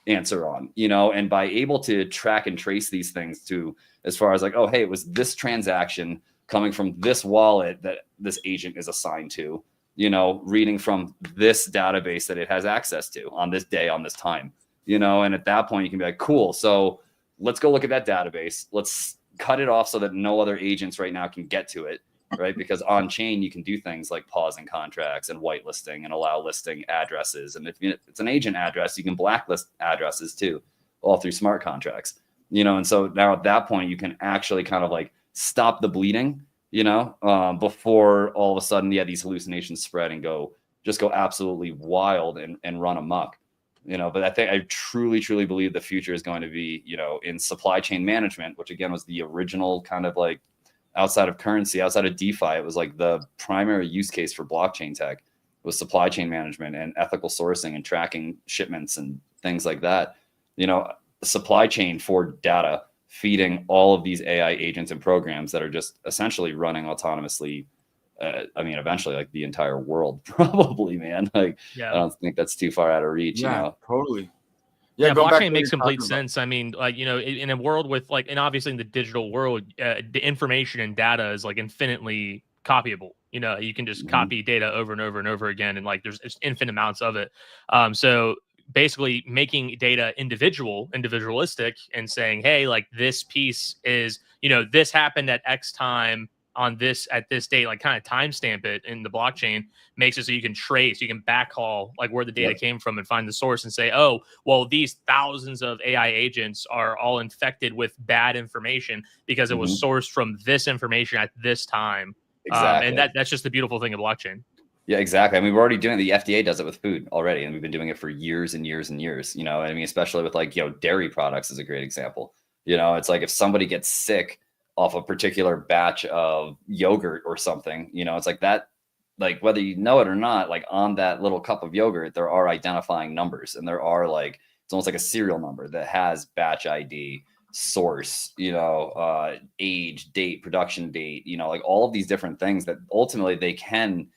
answer on? You know, and by able to track and trace these things to as far as like, oh, hey, it was this transaction coming from this wallet that this agent is assigned to, you know, reading from this database that it has access to on this day, on this time, you know, and at that point you can be like, cool. So let's go look at that database. Let's cut it off so that no other agents right now can get to it. Right. Because on chain, you can do things like pausing contracts and whitelisting and allow listing addresses. And if it's an agent address, you can blacklist addresses too, all through smart contracts, you know. And so now at that point, you can actually kind of like stop the bleeding, you know, before all of a sudden, these hallucinations spread and go absolutely wild and run amok, you know. But I truly believe the future is going to be, you know, in supply chain management, which again was the original kind of like outside of currency, outside of DeFi, it was like the primary use case for blockchain tech was supply chain management and ethical sourcing and tracking shipments and things like that. You know, supply chain for data, feeding all of these AI agents and programs that are just essentially running autonomously. I mean, eventually, like the entire world, probably, man. Like, I don't think that's too far out of reach. Yeah, you know? Totally. Yeah, blockchain makes complete sense. I mean, like, you know, in a world with like, and obviously in the digital world, the information and data is like infinitely copyable. You know, you can just copy data over and over and over again, and like there's infinite amounts of it. So basically making data individualistic and saying, hey, like this piece is, you know, this happened at X time on this at this date, like kind of timestamp it in the blockchain, makes it so you can trace, you can backhaul like where the data came from and find the source and say, oh, well, these thousands of AI agents are all infected with bad information because it was sourced from this information at this time. Exactly. And that's just the beautiful thing of blockchain. Yeah, exactly. I mean, we're already doing it. The FDA does it with food already, and we've been doing it for years and years and years, you know. I mean, especially with like, you know, dairy products is a great example. You know, it's like if somebody gets sick off a particular batch of yogurt or something, you know, it's like that, like whether you know it or not, like on that little cup of yogurt, there are identifying numbers, and there are like, it's almost like a serial number that has batch ID, source, you know, age, date, production date, you know, like all of these different things that ultimately they can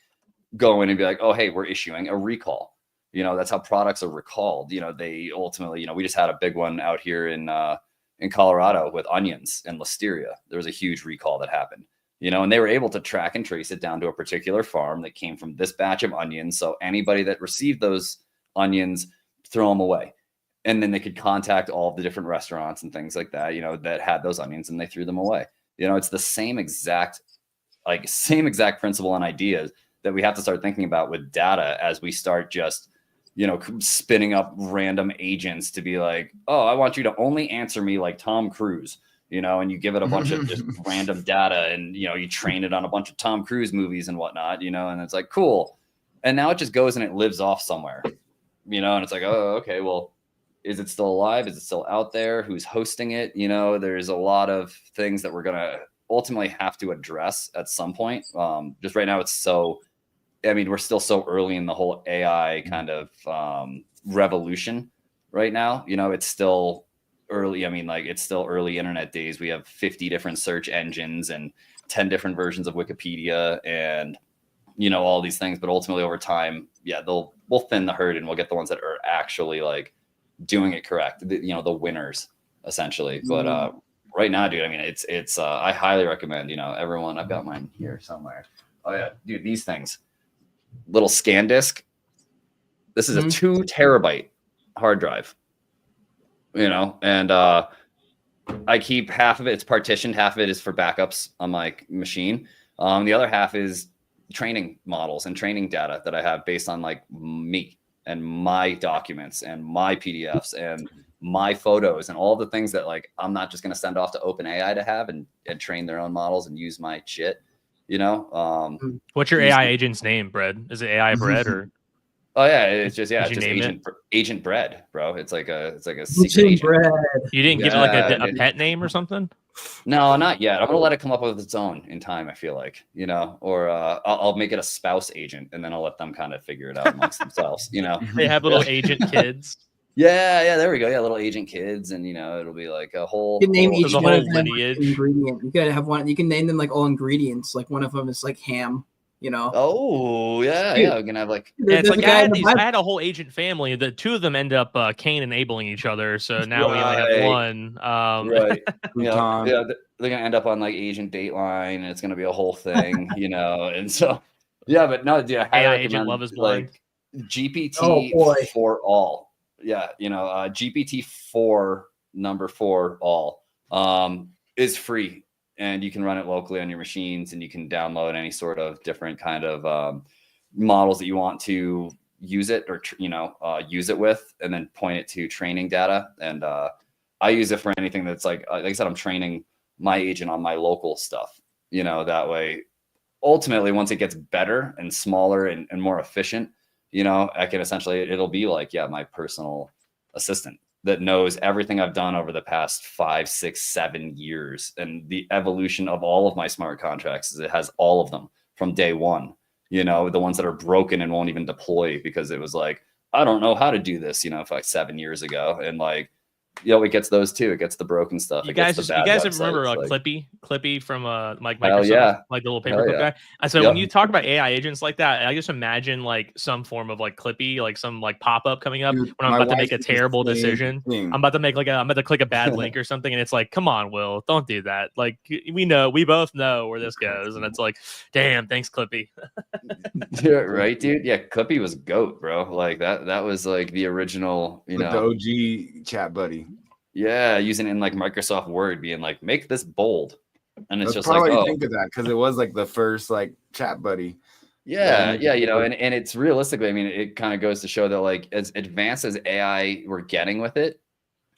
go in and be like, oh, hey, we're issuing a recall. You know, that's how products are recalled. You know, they ultimately, you know, we just had a big one out here in Colorado with onions and listeria. There was a huge recall that happened, you know, and they were able to track and trace it down to a particular farm that came from this batch of onions. So anybody that received those onions, throw them away. And then they could contact all of the different restaurants and things like that, you know, that had those onions, and they threw them away. You know, it's the same exact principle and ideas that we have to start thinking about with data as we start just, you know, spinning up random agents to be like, oh, I want you to only answer me like Tom Cruise, you know, and you give it a bunch of just random data, and, you know, you train it on a bunch of Tom Cruise movies and whatnot, you know, and it's like, cool. And now it just goes and it lives off somewhere, you know, and it's like, oh, okay, well, is it still alive? Is it still out there? Who's hosting it? You know, there's a lot of things that we're going to ultimately have to address at some point. Just right now, it's so, I mean, we're still so early in the whole AI kind of revolution right now. You know, it's still early. I mean, like, it's still early internet days. We have 50 different search engines and 10 different versions of Wikipedia and, you know, all these things. But ultimately over time, yeah, we'll thin the herd, and we'll get the ones that are actually like doing it correct. You know, the winners essentially. But right now, dude, I mean, it's I highly recommend, you know, everyone, I've got mine here somewhere. Oh yeah, dude, these things. Little ScanDisk. This is a 2 terabyte hard drive, you know, and I keep half of it. It's partitioned. Half of it is for backups on my machine. The other half is training models and training data that I have based on like me and my documents and my PDFs and my photos and all the things that like I'm not just going to send off to OpenAI to have and train their own models and use my shit. You know, what's your AI agent's name, Bread? Is it AI Bread or? Oh yeah, it's just Did you just name it? agent bread, bro. It's like a secret Agent agent. bread. You didn't give it like Yeah, a pet name or something? No, not yet. I'm gonna let it come up with its own in time. I feel like, or I'll make it a spouse agent, and then I'll let them kind of figure it out amongst themselves. They have little agent kids. Yeah, there we go. Yeah, little agent kids, and it'll be like a whole. You can name whole- each There's a one whole of them like, lineage. an ingredient. You gotta have one. You can name them like all ingredients. Like one of them is like ham. Oh yeah, Dude. we're gonna have like. Yeah, it's There's like a guy I in had, the I Bible. had a whole agent family. The two of them end up Cain enabling each other. So now we only have Right. one. Right. Crouton. They're gonna end up on like Agent Dateline, and it's gonna be a whole thing, And so, yeah, but no, yeah, I AI recommend, agent Love is Blind. like GPT Oh, boy. for all. Yeah, GPT 4 number 4 all is free, and you can run it locally on your machines, and you can download any sort of different kind of models that you want to use it or use it with, and then point it to training data. And I use it for anything that's like I said, I'm training my agent on my local stuff. That way, ultimately, once it gets better and smaller and more efficient, I can essentially, it'll be like, my personal assistant that knows everything I've done over the past 5, 6, 7 years. And the evolution of all of my smart contracts is it has all of them from day one, the ones that are broken and won't even deploy because it was like, I don't know how to do this, like 7 years ago. And like, it gets those too. It gets the broken stuff. You It gets guys, the you bad guys websites, remember like, Clippy from like Hell Microsoft, yeah. like the little Hell paperclip yeah. guy. So Yep. when you talk about AI agents like that, I just imagine like some form of like Clippy, like some like pop up coming up Dude, when I'm my about to make a wife did the terrible same decision. thing. I'm about to click a bad link or something, and it's like, come on, Will, don't do that. Like we both know where this goes, and it's like, damn, thanks, Clippy. Yeah, right, dude. Yeah, Clippy was GOAT, bro. Like that was like the original, With the OG chat buddy. Yeah, using it in like Microsoft Word, being like, make this bold. And it's That's just like, probably oh, think of that because it was like the first like chat buddy. yeah, and it's realistically, I mean, it kind of goes to show that like as advanced as AI we're getting with it,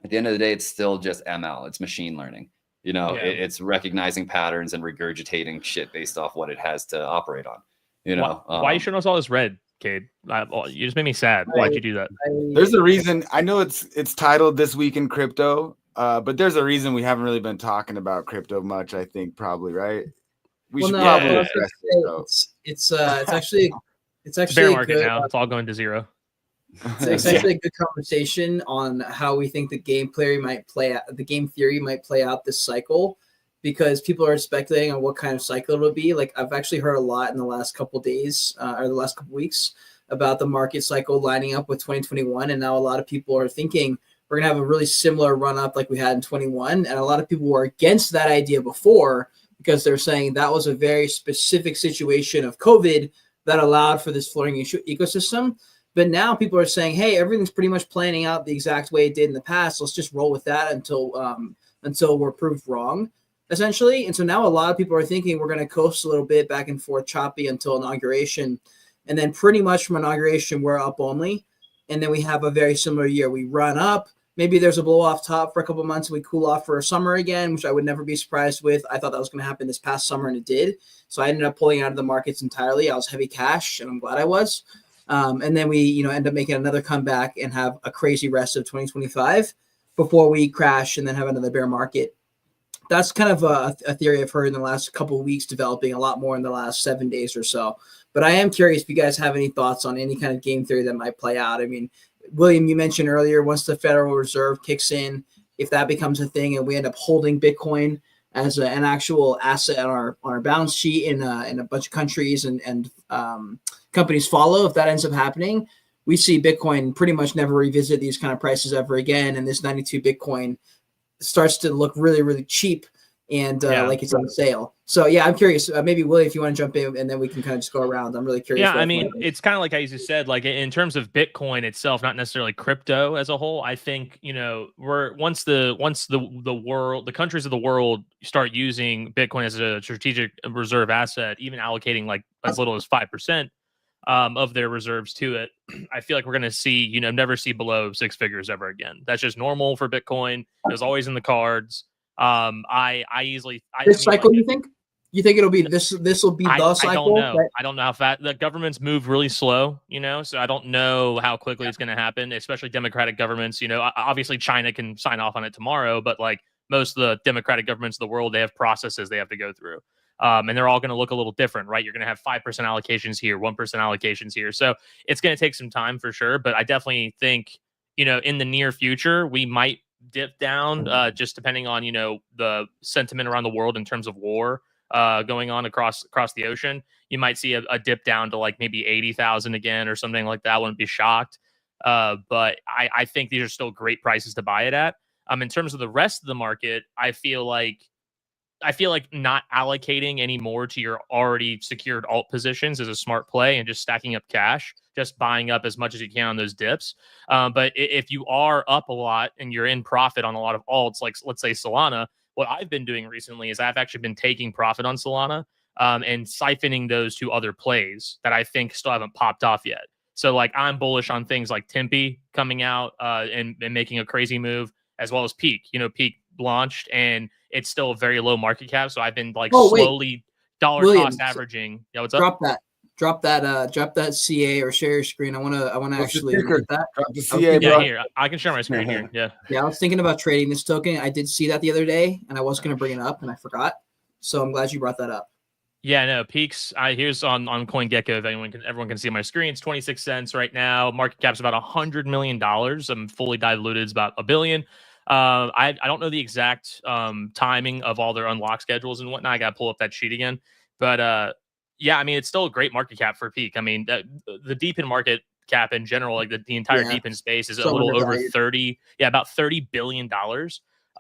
at the end of the day, it's still just ML. It's machine learning. Yeah. It's recognizing patterns and regurgitating shit based off what it has to operate on. Why you showing us all this red, Cade? You just made me sad. Why'd you do that? There's a reason. I know it's titled This Week in Crypto, but there's a reason we haven't really been talking about crypto much. I think probably right. We should probably I was address gonna it. say, it's actually It's bear market good. now. It's all going to zero. It's actually a good conversation on how we think the game theory might play out this cycle, because people are speculating on what kind of cycle it'll be. Like I've actually heard a lot in the last couple days or the last couple weeks about the market cycle lining up with 2021, and now a lot of people are thinking we're gonna have a really similar run up like we had in 21, and a lot of people were against that idea before because they're saying that was a very specific situation of COVID that allowed for this floating ecosystem. But now people are saying, hey, everything's pretty much planning out the exact way it did in the past. Let's just roll with that until we're proved wrong, essentially. And so now a lot of people are thinking we're going to coast a little bit back and forth choppy until inauguration. And then pretty much from inauguration, we're up only. And then we have a very similar year. We run up. Maybe there's a blow off top for a couple of months and we cool off for a summer again, which I would never be surprised with. I thought that was going to happen this past summer, and it did. So I ended up pulling out of the markets entirely. I was heavy cash, and I'm glad I was. And then we, end up making another comeback and have a crazy rest of 2025 before we crash and then have another bear market. That's kind of a theory I've heard in the last couple of weeks, developing a lot more in the last 7 days or so. But I am curious if you guys have any thoughts on any kind of game theory that might play out. I mean, William, you mentioned earlier, once the Federal Reserve kicks in, if that becomes a thing and we end up holding Bitcoin as an actual asset on our balance sheet in a bunch of countries and companies follow, if that ends up happening, we see Bitcoin pretty much never revisit these kind of prices ever again. And this 92 Bitcoin starts to look really, really cheap and like it's on sale. So yeah, I'm curious. Maybe Willie, if you want to jump in, and then we can kind of just go around. I'm really curious. Yeah, I mean, it's kind of like I just said, like in terms of Bitcoin itself, not necessarily crypto as a whole. I think we're once the world, the countries of the world start using Bitcoin as a strategic reserve asset, even allocating like as little as 5% of their reserves to it, I feel like we're going to see, never see below 6 figures ever again. That's just normal for Bitcoin. It was always in the cards. This cycle, you think? You think it'll be this? This will be the I cycle. don't know. I don't know how fast the governments move really slow, so I don't know how quickly it's going to happen, especially democratic governments. Obviously China can sign off on it tomorrow, but like most of the democratic governments of the world, they have processes they have to go through. And they're all going to look a little different, right? You're going to have 5% allocations here, 1% allocations here. So it's going to take some time for sure. But I definitely think, in the near future, we might dip down just depending on, the sentiment around the world in terms of war going on across the ocean. You might see a dip down to like maybe 80,000 again or something like that. I wouldn't be shocked. But I think these are still great prices to buy it at. In terms of the rest of the market, I feel like not allocating any more to your already secured alt positions is a smart play, and just stacking up cash, just buying up as much as you can on those dips. But if you are up a lot and you're in profit on a lot of alts, like let's say Solana, what I've been doing recently is I've actually been taking profit on Solana and siphoning those to other plays that I think still haven't popped off yet. So like I'm bullish on things like Tempe coming out and making a crazy move, as well as Peak. Peak launched and it's still a very low market cap. So I've been like slowly dollar cost averaging. Yeah, what's up? Drop that CA or share your screen. I want to actually look at that. Drop the CA, Yeah, bro. here I can share my screen here. Yeah. Yeah, I was thinking about trading this token. I did see that the other day, and I was going to bring it up, and I forgot. So I'm glad you brought that up. Yeah, no, Peaks. Here's on CoinGecko. If everyone can see my screen, it's 26 cents right now. Market cap's about $100 million. I'm fully diluted. It's about $1 billion. I don't know the exact timing of all their unlock schedules and whatnot. I got to pull up that sheet again. But yeah, I mean, it's still a great market cap for Peak. I mean, the deep in market cap in general, like the entire deep in space is a little over 30. Yeah, about $30 billion.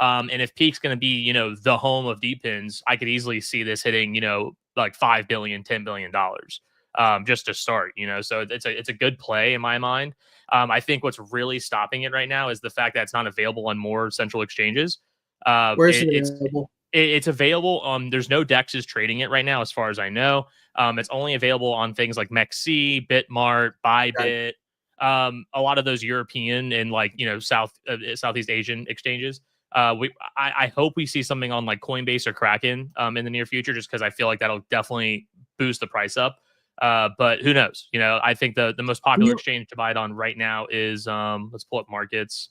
And if Peak's going to be, the home of deep pins, I could easily see this hitting, like $5 billion, $10 billion just to start, so it's a good play in my mind. I think what's really stopping it right now is the fact that it's not available on more central exchanges. Where is it available? It's available. There's no DEXs trading it right now, as far as I know. It's only available on things like MEXC, Bitmart, Bybit, a lot of those European and like Southeast Asian exchanges. I hope we see something on like Coinbase or Kraken in the near future, just because I feel like that'll definitely boost the price up. But who knows? I think the most popular exchange to buy it on right now is let's pull up markets.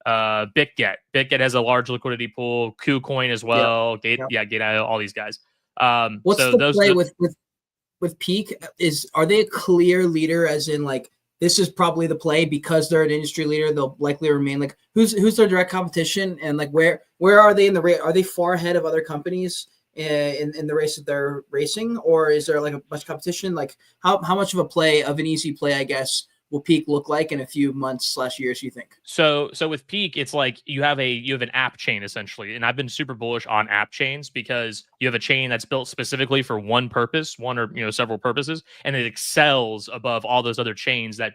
BitGet. BitGet has a large liquidity pool. KuCoin as well. Gate.io, all these guys. What's so the play with Peak? Are they a clear leader, as in like this is probably the play because they're an industry leader? They'll likely remain like who's their direct competition, and like where are they in the race? Are they far ahead of other companies in the race that they're racing, or is there like a bunch of competition? Like how much of an easy play, I guess, will Peak look like in a few months / years, you think? So with Peak, it's like you have an app chain essentially, and I've been super bullish on app chains because you have a chain that's built specifically for one purpose, one or several purposes, and it excels above all those other chains that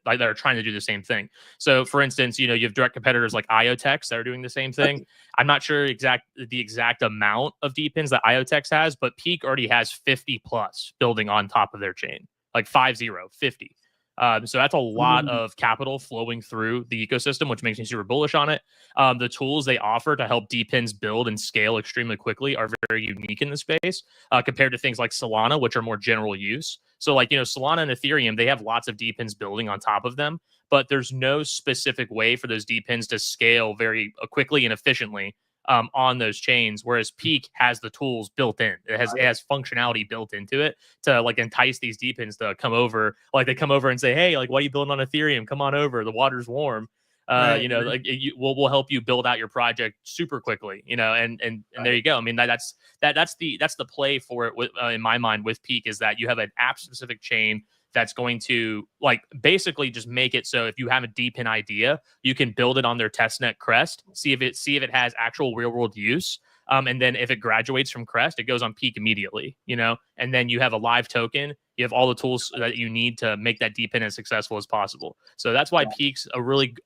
are trying to do the same thing. So for instance, you have direct competitors like IoTeX that are doing the same thing. I'm not sure the exact amount of DePINs that IoTeX has, but Peak already has 50 plus building on top of their chain, like 50. So that's a lot of capital flowing through the ecosystem, which makes me super bullish on it. The tools they offer to help DePINs build and scale extremely quickly are very unique in the space compared to things like Solana, which are more general use. So like, Solana and Ethereum, they have lots of DePINs building on top of them, but there's no specific way for those DePINs to scale very quickly and efficiently on those chains, whereas Peak has the tools built in. It has functionality built into it to like entice these DePINs to come over. Like they come over and say, "Hey, like why are you building on Ethereum? Come on over. The water's warm." We'll help you build out your project super quickly. And there you go. I mean that's the play for it in my mind with Peak, is that you have an app specific chain that's going to like basically just make it so if you have a DePIN idea, you can build it on their testnet Crest, see if it has actual real world use. And then if it graduates from Crest, it goes on Peak immediately, and then you have a live token. You have all the tools that you need to make that DePIN as successful as possible. So that's why Peak's a really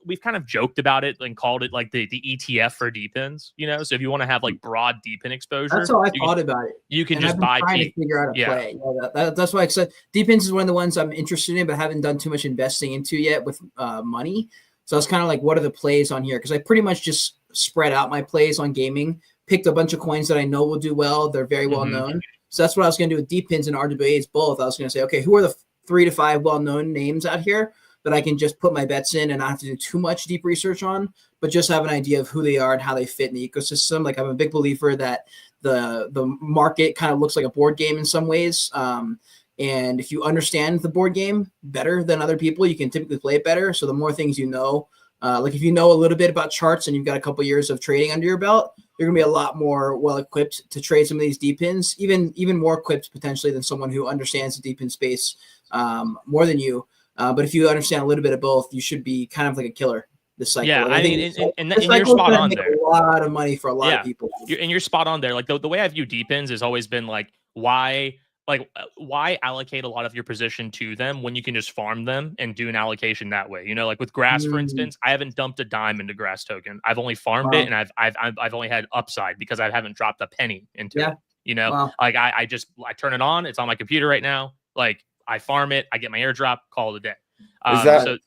we've kind of joked about it and called it like the ETF for DePINs, So if you want to have like broad DePIN exposure, that's how I thought about it. You can just buy Peak. To figure out a play. That's why I said DePINs is one of the ones I'm interested in, but haven't done too much investing into yet with money. So I was kind of like, what are the plays on here? Because I pretty much just spread out my plays on gaming picked a bunch of coins that I know will do well. They're very well known. So that's what I was going to do with deep pins and RWAs both. I was going to say, okay, who are the 3 to 5 well-known names out here that I can just put my bets in and not have to do too much deep research on, but just have an idea of who they are and how they fit in the ecosystem. Like I'm a big believer that the market kind of looks like a board game in some ways. And if you understand the board game better than other people, you can typically play it better. So the more things you know, like if you know a little bit about charts and you've got a couple years of trading under your belt, you're gonna be a lot more well equipped to trade some of these deep pins, even more equipped potentially than someone who understands the deep pin space more than you. But if you understand a little bit of both, you should be kind of like a killer this cycle. Yeah, and I think mean, and you're spot on there. A lot of money for a lot of people. You're spot on there. Like the way I view deep pins has always been like why allocate a lot of your position to them when you can just farm them and do an allocation that way? You know, like with grass, for instance, I haven't dumped a dime into grass token. I've only farmed it, and I've only had upside because I haven't dropped a penny into it. You know, like I turn it on. It's on my computer right now. Like I farm it. I get my airdrop. Call it a day. So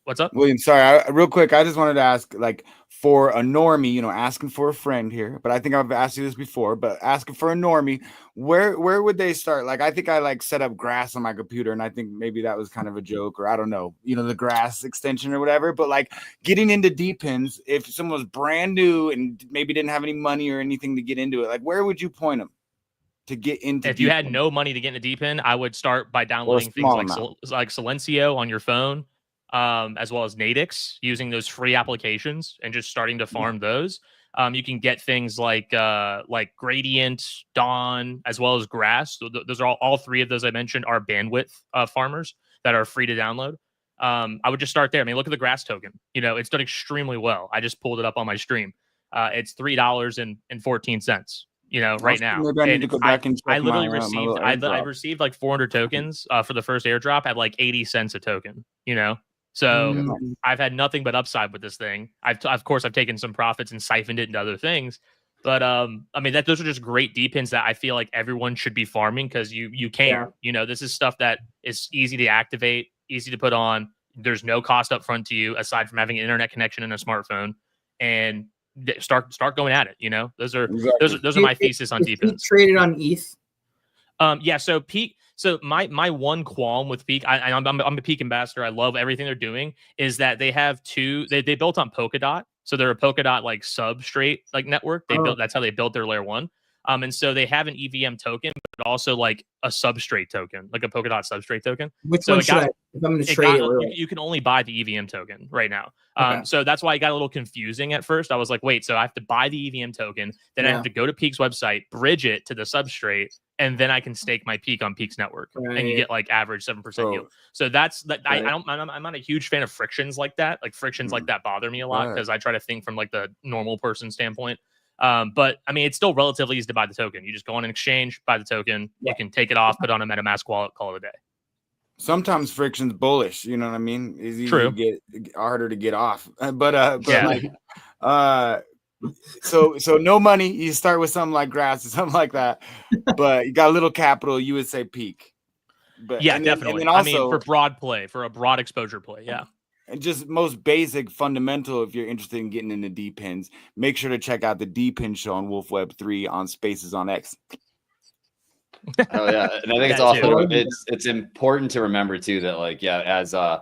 what's up, William? Sorry, real quick. I just wanted to ask, like, for a normie, you know, asking for a friend here, but I think I've asked you this before, but asking for a normie, where would they start? Like, I think I like set up grass on my computer, and I think maybe that was kind of a joke, or I don't know, you know, the grass extension or whatever. But like getting into deep pins, if someone was brand new and maybe didn't have any money or anything to get into it, like where would you point them to get into? If you had no money to get into deep pin, I would start by downloading things like Silencio on your phone. As well as Nadix, using those free applications and just starting to farm those. You can get things like Gradient, Dawn, as well as Grass. Those are all 3 of those I mentioned are bandwidth farmers that are free to download. I would just start there. I mean, look at the Grass token. You know, it's done extremely well. I just pulled it up on my stream. It's $3.14. You know, right now. I literally received like 400 tokens for the first airdrop at like 80 cents a token. You know. So I've had nothing but upside with this thing. Of course, I've taken some profits and siphoned it into other things. But I mean, those are just great deep pins that I feel like everyone should be farming because you can. Yeah. You know, this is stuff that is easy to activate, easy to put on. There's no cost up front to you aside from having an internet connection and a smartphone. And start going at it. You know, those are my thesis on deep pins. Traded on ETH. Yeah. So Peak. So my one qualm with Peak, I'm a Peak ambassador. I love everything they're doing. Is that they have they built on Polkadot, so they're a Polkadot like substrate like network. That's how they built their layer 1. And so they have an EVM token, but also like a substrate token, like a Polkadot substrate token. Which one should I? If I'm going to trade it, you can only buy the EVM token right now. Okay. So that's why it got a little confusing at first. I was like, wait, so I have to buy the EVM token, then I have to go to Peak's website, bridge it to the substrate, and then I can stake my Peak on Peak's network, and you get like average 7% yield. So that's that. Right. I'm not a huge fan of frictions like that. Like frictions like that bother me a lot because I try to think from like the normal person standpoint. But I mean, it's still relatively easy to buy the token. You just go on an exchange, buy the token. You can take it off, put on a MetaMask wallet, call it a day. Sometimes friction's bullish. You know what I mean? It's easy True. to get harder to get off. But so no money. You start with something like Grass or something like that. But you got a little capital. You would say Peak. But definitely. Also, I mean, for broad play, for a broad exposure play, yeah. And just most basic fundamental, if you're interested in getting into deep pins, make sure to check out the deep pin show on Wolf Web 3 on Spaces on X. Oh yeah, and I think it's also it's important to remember too that like as the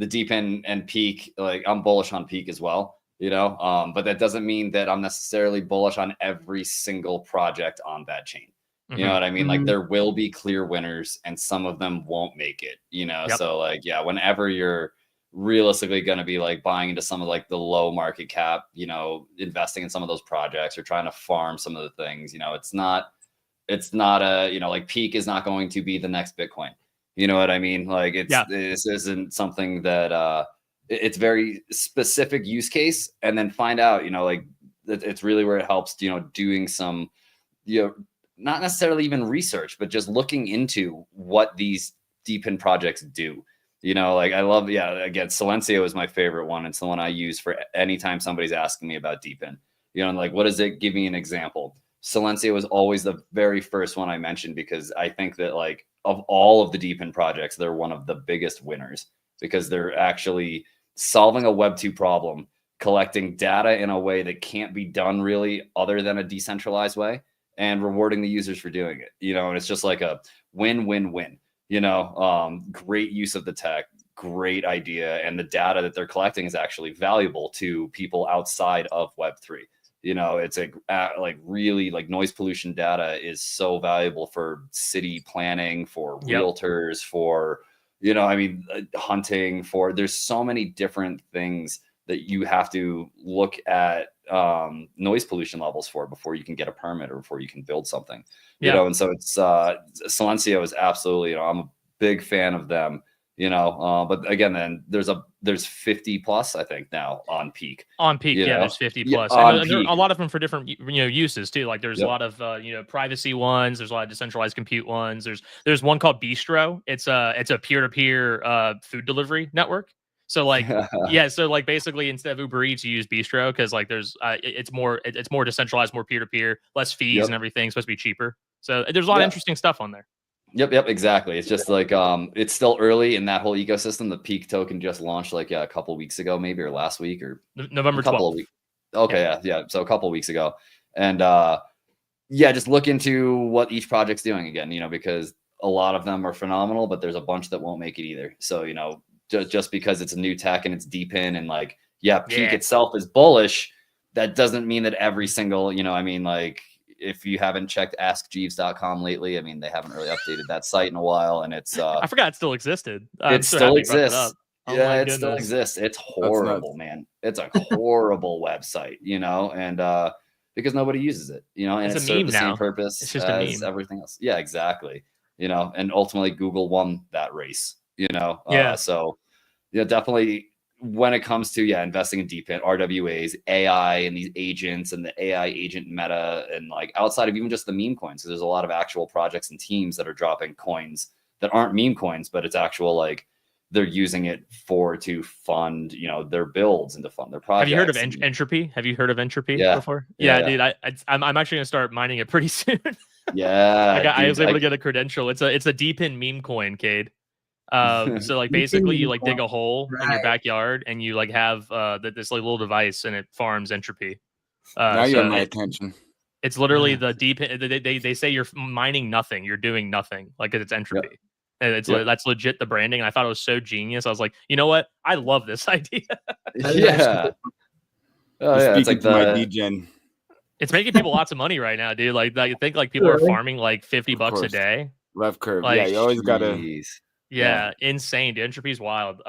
deep pin and Peak, like I'm bullish on Peak as well, you know, but that doesn't mean that I'm necessarily bullish on every single project on that chain. You know what I mean? Like there will be clear winners, and some of them won't make it. You know, so like whenever you're realistically going to be like buying into some of like the low market cap, you know, investing in some of those projects or trying to farm some of the things, you know, it's not a, you know, like Peak is not going to be the next Bitcoin. You know what I mean? Like this isn't something that it's very specific use case, and then find out, you know, like it's really where it helps, you know, doing some, you know, not necessarily even research, but just looking into what these deep pin projects do. You know, like I love, again, Silencio is my favorite one. It's the one I use for anytime somebody's asking me about deep pin. You know, and like, what is it? Give me an example. Silencio was always the very first one I mentioned because I think that like of all of the deep pin projects, they're one of the biggest winners because they're actually solving a Web 2 problem collecting data in a way that can't be done really other than a decentralized way, and rewarding the users for doing it, and it's just like a win-win-win, great use of the tech, great idea, and the data that they're collecting is actually valuable to people outside of Web3. It's like really like noise pollution data is so valuable for city planning, for realtors, for, hunting, there's so many different things that you have to look at noise pollution levels for before you can get a permit or before you can build something, and so it's Silencio is absolutely, I'm a big fan of them. But again, then there's 50 plus, I think, now on Peak. There's 50 plus. And there are a lot of them for different uses too. Like there's a lot of privacy ones. There's a lot of decentralized compute ones. There's one called Bistro. It's a peer-to-peer food delivery network. So like so like basically instead of Uber Eats, you use Bistro because like there's it's more decentralized, more peer-to-peer, less fees and everything. It's supposed to be cheaper. So there's a lot of interesting stuff on there. Yep, exactly. It's just like it's still early in that whole ecosystem. The Peak token just launched like a couple weeks ago, maybe, or last week, or November 12th. Okay, yeah. So a couple weeks ago, and just look into what each project's doing again. Because a lot of them are phenomenal, but there's a bunch that won't make it either. So just because it's a new tech and it's deep in and like Peak itself is bullish, that doesn't mean that every single if you haven't checked askjeeves.com lately, they haven't really updated that site in a while, and it's I forgot it still existed. It still exists. It still exists. It's horrible, man. It's a horrible website, and because nobody uses it, and it's served the same purpose as everything else. Yeah, exactly. And ultimately Google won that race, so definitely when it comes to investing in deep in RWAs, AI, and these agents and the AI agent meta, and like outside of even just the meme coins, so there's a lot of actual projects and teams that are dropping coins that aren't meme coins, but it's actual like they're using it to fund their builds and to fund their projects. Have you heard of Entropy? Have you heard of Entropy before? Yeah, dude, I'm actually gonna start mining it pretty soon. I was able to get a credential. It's a deep in meme coin, Cade. So like basically you like dig a hole in your backyard and you like have this like little device and it farms entropy. Now you have my attention. It's literally the deep. They say you're mining nothing. You're doing nothing. Like it's entropy. And it's that's legit the branding. And I thought it was so genius. I was like, you know what? I love this idea. It's like my DGen. It's making people lots of money right now, dude. Like you think like people are farming like $50 a day. Left curve. Like, you always gotta. Yeah, insane. Entropy is wild.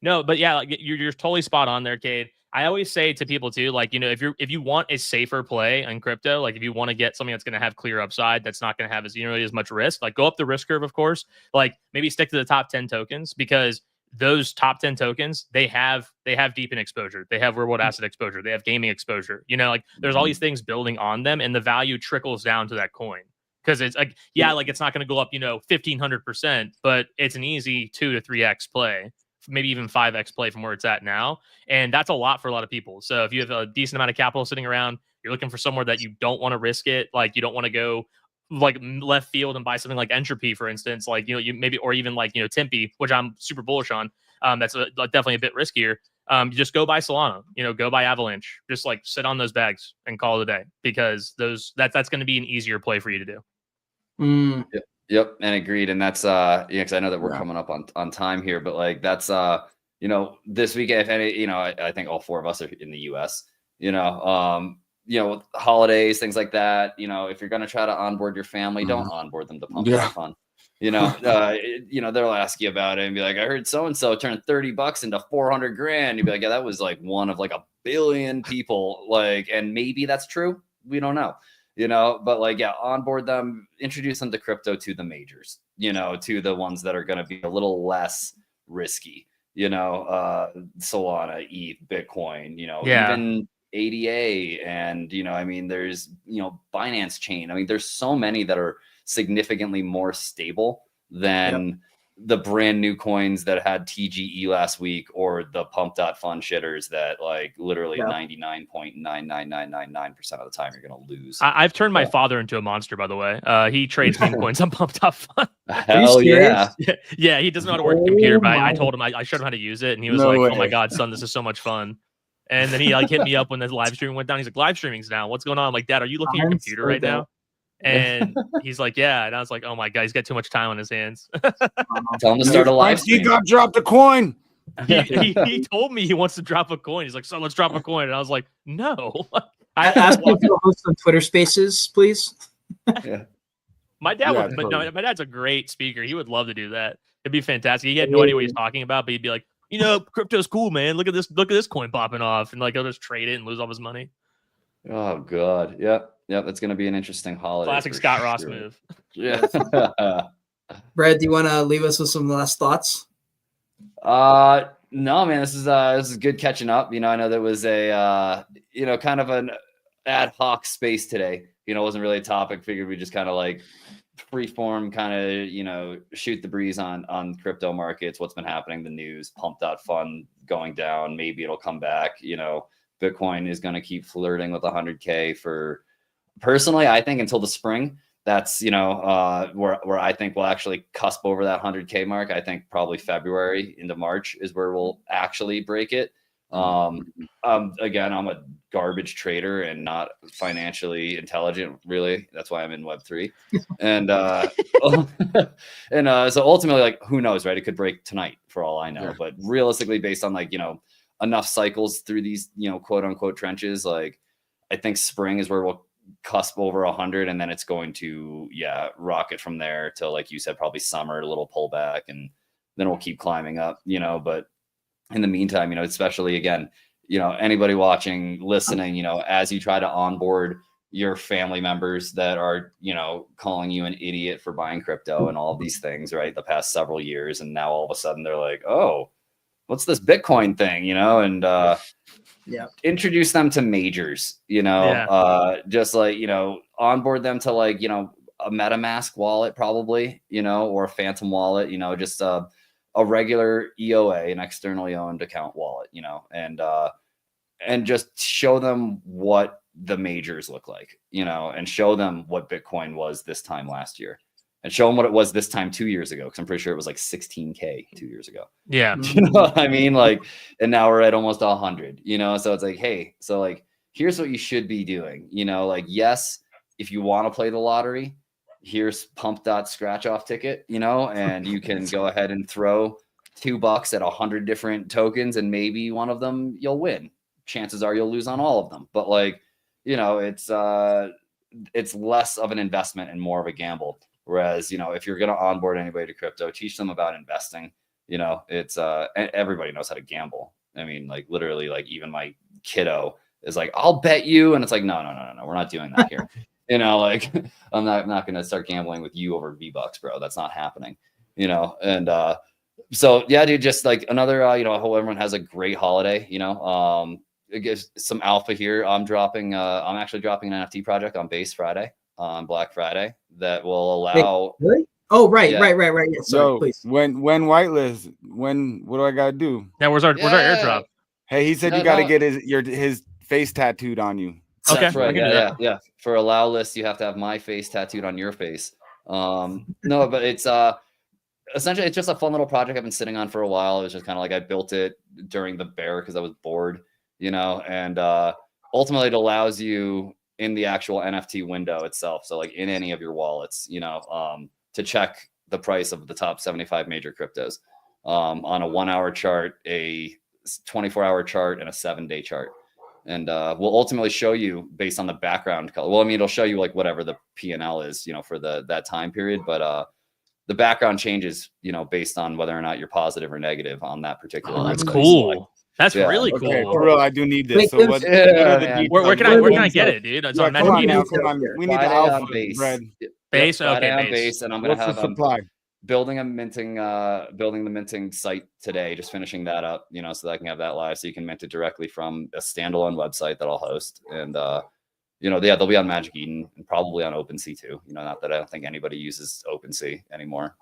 No, but yeah, like you're totally spot on there, Cade. I always say to people too, like if you want a safer play on crypto, like if you want to get something that's going to have clear upside, that's not going to have as much risk, like go up the risk curve, of course. Like maybe stick to the top 10 tokens because those top 10 tokens they have deep in exposure, they have real world asset exposure, they have gaming exposure. Like there's all these things building on them, and the value trickles down to that coin. Because it's like, like it's not going to go up, 1,500%, but it's an easy 2 to 3x play, maybe even 5x play from where it's at now. And that's a lot for a lot of people. So if you have a decent amount of capital sitting around, you're looking for somewhere that you don't want to risk it. Like you don't want to go like left field and buy something like Entropy, for instance, like, you maybe, or even like, Tempe, which I'm super bullish on. That's definitely a bit riskier. You just go buy Solana, go buy Avalanche, just like sit on those bags and call it a day, because that's going to be an easier play for you to do. Yep, and agreed. And that's because I know that we're coming up on time here, but like that's this weekend, if any, I think all four of us are in the US, holidays, things like that. If you're gonna try to onboard your family, don't onboard them to Pump That Fun. They'll ask you about it and be like, I heard so and so turned $30 into 400 grand. You'd be like, yeah, that was like one of like a billion people, like, and maybe that's true. We don't know. But like, onboard them, introduce them to crypto, to the majors, to the ones that are going to be a little less risky, Solana, ETH, Bitcoin, even ADA. And, there's, Binance Chain. There's so many that are significantly more stable than the brand new coins that had TGE last week, or the Pump.Fun shitters that like literally 99.99999% of the time you're going to lose. I've turned my father into a monster, by the way. He trades meme coins on Pump.Fun. Hell yeah. Yeah, he doesn't know how to work a computer, but I told him, I showed him how to use it, and he was oh my God, son, this is so much fun. And then he like hit me up when the live stream went down. He's like, live streaming's down. What's going on? I'm like, Dad, are you looking at your I'm computer so right dope. now? And he's like, yeah. And I was like, oh my God, he's got too much time on his hands. Tell him to start a live He stream. got dropped a coin. he told me he wants to drop a coin. He's like, so let's drop a coin. And I was like, no. I asked him to host some Twitter Spaces, please. My dad Yeah, would, but no, totally. my dad's a great speaker. He would love to do that. It'd be fantastic. He had no idea what he's talking about, but he'd be like, you know, crypto's cool, man. Look at this coin popping off, and like he'll just trade it and lose all his money. Oh God. Yep. That's gonna be an interesting holiday. Classic for Scott Ross sure. move. Yeah. Brad, do you want to leave us with some last thoughts? No, man, this is good catching up. You know, I know there was a kind of an ad hoc space today. You know, it wasn't really a topic. Figured we just kind of like freeform, kind of shoot the breeze on crypto markets, what's been happening, the news, Pump.fun going down. Maybe it'll come back. You know, Bitcoin is going to keep flirting with 100K for personally, I think until the spring. That's where I think we'll actually cusp over that 100K mark. I think probably February into March is where we'll actually break it. Again, I'm a garbage trader and not financially intelligent, really. That's why I'm in Web3. And so ultimately, like, who knows, right? It could break tonight for all I know. Yeah. But realistically, based on enough cycles through these quote unquote trenches, like I think spring is where we'll cusp over 100, and then it's going to rocket from there till, like you said, probably summer, a little pullback, and then we'll keep climbing up. But in the meantime, especially again, anybody watching, listening, as you try to onboard your family members that are calling you an idiot for buying crypto and all of these things, right, the past several years, and now all of a sudden they're like, oh, what's this Bitcoin thing, and introduce them to majors, just like, onboard them to like, a MetaMask wallet probably, or a Phantom wallet, just a regular EOA, an externally owned account wallet, and just show them what the majors look like, and show them what Bitcoin was this time last year. And show them what it was this time 2 years ago, because I'm pretty sure it was like 16K 2 years ago. Yeah. You know what I mean? Like, and now we're at almost 100, so it's like, hey, so like, here's what you should be doing, like, yes, if you want to play the lottery, here's Pump.scratch off ticket, and you can go ahead and throw $2 at 100 different tokens, and maybe one of them you'll win. Chances are you'll lose on all of them, but like, it's less of an investment and more of a gamble. Whereas, if you're going to onboard anybody to crypto, teach them about investing. It's everybody knows how to gamble. I mean, like, literally, like, even my kiddo is like, I'll bet you. And it's like, no, we're not doing that here. Like, I'm not going to start gambling with you over V-Bucks, bro. That's not happening, and so, yeah, dude, just like another, I hope everyone has a great holiday, it gives some alpha here. I'm actually dropping an NFT project on Base Friday, on Black Friday, that will allow. Wait, really? Oh, right. Yeah. Right. Yeah, sorry, please. When whitelist, what do I gotta do? Yeah, where's our airdrop? Hey, he said No, you gotta no. get his face tattooed on you. Okay, That's I right. can do that. Yeah. For allow list, you have to have my face tattooed on your face. No, but it's essentially, it's just a fun little project I've been sitting on for a while. It was just kind of like, I built it during the bear because I was bored, and ultimately it allows you in the actual NFT window itself. So like in any of your wallets, to check the price of the top 75 major cryptos on a 1 hour chart, a 24-hour chart, and a 7-day chart. And we'll ultimately show you based on the background color. Well, I mean, it'll show you like whatever the P&L is, for that time period. But the background changes, based on whether or not you're positive or negative on that particular. Oh, that's place. cool. That's Yeah. really Okay, cool. for real, I do need this. Wait, So Tim- what? Yeah, what are the man. details? Where can I get it, dude? It's Yeah, on come on Magic now, Eden. come on. We need the Friday alpha, on Base. Brad. Base? Yep, Friday Okay, on Base. and I'm gonna What's the have supply? building the minting site today, just finishing that up, so that I can have that live, so you can mint it directly from a standalone website that I'll host. And they'll be on Magic Eden and probably on OpenSea too. Not that I don't think anybody uses OpenSea anymore.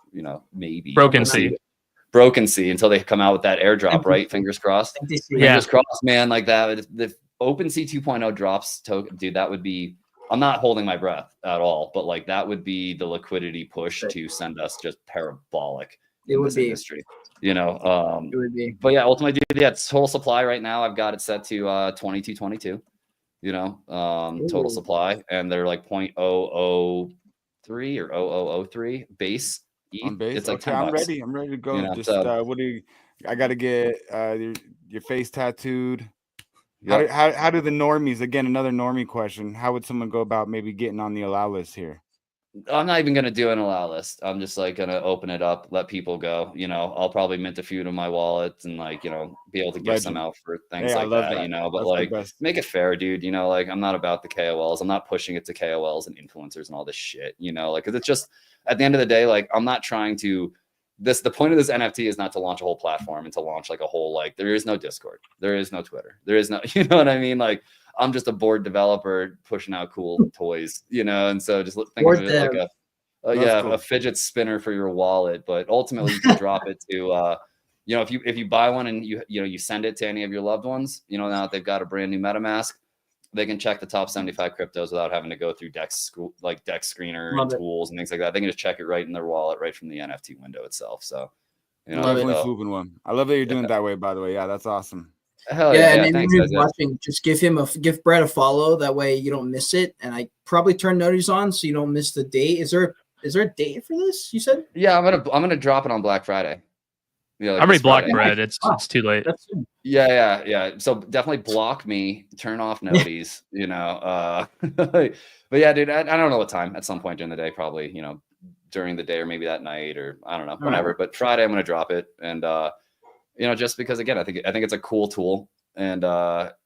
Maybe Broken Sea. until they come out with that airdrop, right? Fingers crossed. Yeah. Fingers crossed, man. Like that, if the OpenSea 2.0 drops, dude, that would be. I'm not holding my breath at all, but like that would be the liquidity push to send us just parabolic It in would this be. industry. You know, It would be. but yeah, ultimately, dude, yeah, total supply right now, I've got it set to 2222. You know, total Ooh. supply, and they're like 0.003 or 0003 base. On base. It's like Okay, $10. I'm ready. I'm ready to go. You know, Just so what do you? I got to get your face tattooed. yep. How do the normies? Again, another normie question. How would someone go about maybe getting on the allow list here? I'm not even gonna do an allow list. I'm just like gonna open it up, let people go. You know, I'll probably mint a few to my wallet and like, you know, be able to give some Legend. out for things Yeah, I like love that, that. you know, but That's the like best. make it fair, dude. You know, like I'm not about the KOLs. I'm not pushing it to KOLs and influencers and all this shit, you know, like, cause it's just at the end of the day, like I'm not trying to the point of this NFT is not to launch a whole platform and to launch like a whole, like there is no Discord, there is no Twitter, there is no, you know what I mean? Like I'm just a bored developer pushing out cool toys, you know, and so just think of it like a fidget spinner for your wallet, but ultimately you can drop it to you know, if you buy one and you send it to any of your loved ones, you know, now that they've got a brand new MetaMask, they can check the top 75 cryptos without having to go through Dex Screener and tools and things like that. They can just check it right in their wallet, right from the NFT window itself. So, you know, definitely swooping one. I love that you're doing it that way, by the way. Yeah, that's awesome. Hell yeah, yeah, and thanks, anyone guys. who's watching, just give Brett a follow. That way you don't miss it. And I probably turn notice on so you don't miss the date. Is there a date for this? You said? Yeah, I'm gonna drop it on Black Friday. Yeah, like I already blocked Friday. Brett. It's too late. That's soon. Yeah. So definitely block me, turn off noties, you know. But yeah, dude, I don't know what time. At some point during the day, probably, you know, during the day or maybe that night or I don't know, whenever. Right. But Friday I'm gonna drop it, and you know, just because again, I think it's a cool tool, and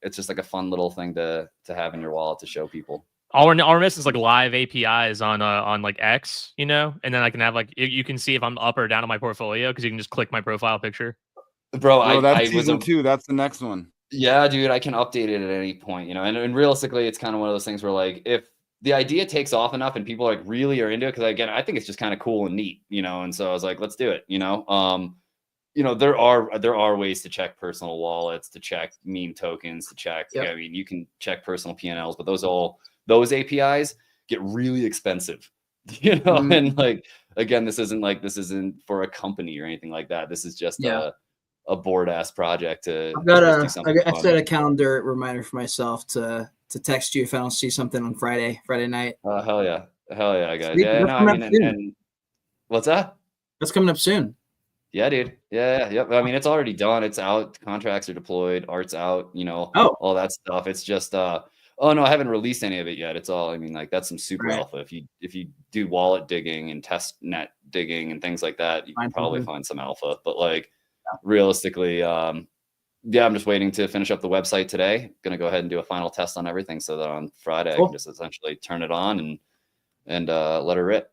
it's just like a fun little thing to have in your wallet to show people. All we're missing is like live APIs on like X, you know, and then I can have like you can see if I'm up or down on my portfolio because you can just click my profile picture. Bro, that's season 2. That's the next one. Yeah, dude, I can update it at any point, you know, and realistically, it's kind of one of those things where like if the idea takes off enough and people like really are into it, because again, I think it's just kind of cool and neat, you know, and so I was like, let's do it, you know. You know, there are ways to check personal wallets, to check meme tokens, to check. Yep. I mean, you can check personal P&Ls, but those APIs get really expensive, you know. And like again, this isn't for a company or anything like that. This is just a bored ass project to. I set a calendar reminder for myself to text you if I don't see something on Friday night. Hell yeah, guys. Sweet. Yeah, no, I mean, and what's that? That's coming up soon. Yeah, dude. Yeah. I mean, it's already done. It's out. Contracts are deployed. Art's out. You know, all that stuff. It's just, oh no, I haven't released any of it yet. It's all. I mean, like that's some super alpha. If you do wallet digging and test net digging and things like that, you can probably find some alpha. But like, realistically, yeah, I'm just waiting to finish up the website today. Gonna go ahead and do a final test on everything so that on Friday I can just essentially turn it on and let her rip.